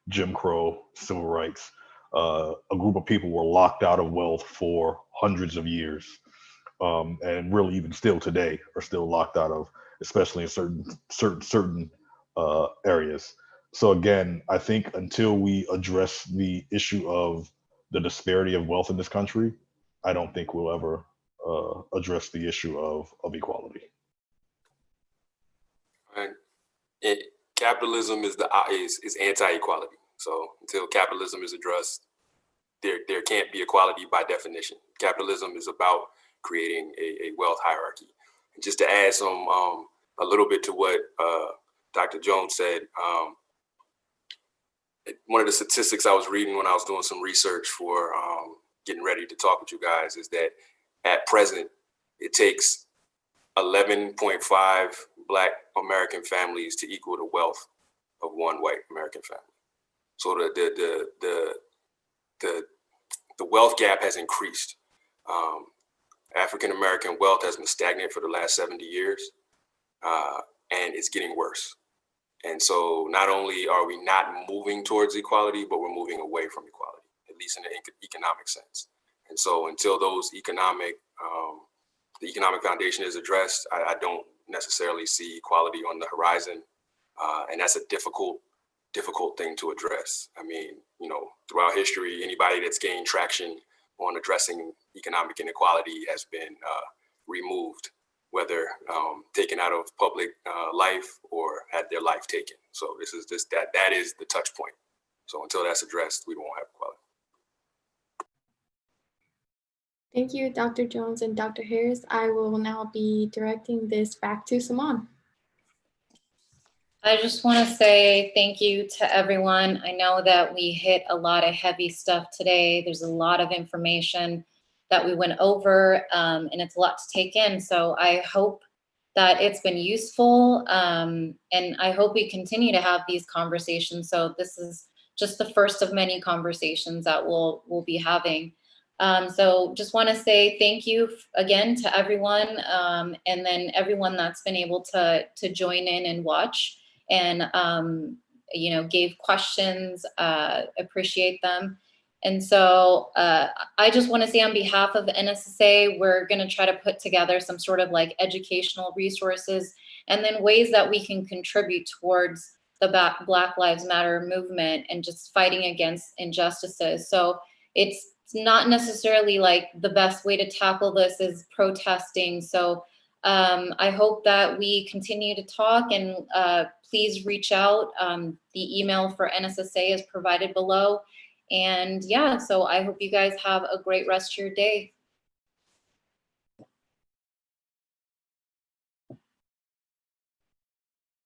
Jim Crow, civil rights. A group of people were locked out of wealth for hundreds of years. And really even still today are still locked out of, especially in certain areas. So again, I think until we address the issue of the disparity of wealth in this country, I don't think we'll ever address the issue of equality. Right. Capitalism is anti-equality. So until capitalism is addressed, there can't be equality by definition. Capitalism is about creating a wealth hierarchy. And just to add some a little bit to what Dr. Jones said, one of the statistics I was reading when I was doing some research for getting ready to talk with you guys is that at present, it takes 11.5 Black American families to equal the wealth of one white American family. So the wealth gap has increased. African American wealth has been stagnant for the last 70 years, and it's getting worse. And so not only are we not moving towards equality, but we're moving away from equality, at least in the economic sense. And so until those the economic foundation is addressed, I don't necessarily see equality on the horizon. And that's a difficult thing to address. I mean, throughout history, anybody that's gained traction on addressing economic inequality has been removed, whether taken out of public life or had their life taken. So that is the touch point. So until that's addressed, we won't have equality. Thank you, Dr. Jones and Dr. Harris. I will now be directing this back to Simone. I just want to say thank you to everyone. I know that we hit a lot of heavy stuff today. There's a lot of information that we went over, and it's a lot to take in. So I hope that it's been useful, and I hope we continue to have these conversations. So this is just the first of many conversations that we'll be having. So just want to say thank you again to everyone, and then everyone that's been able to join in and watch and gave questions, appreciate them. And so I just want to say on behalf of the NSSA, we're going to try to put together some sort of like educational resources and then ways that we can contribute towards the Black Lives Matter movement and just fighting against injustices. So it's not necessarily like the best way to tackle this is protesting. So I hope that we continue to talk, and please reach out. The email for NSSA is provided below. And yeah, so I hope you guys have a great rest of your day.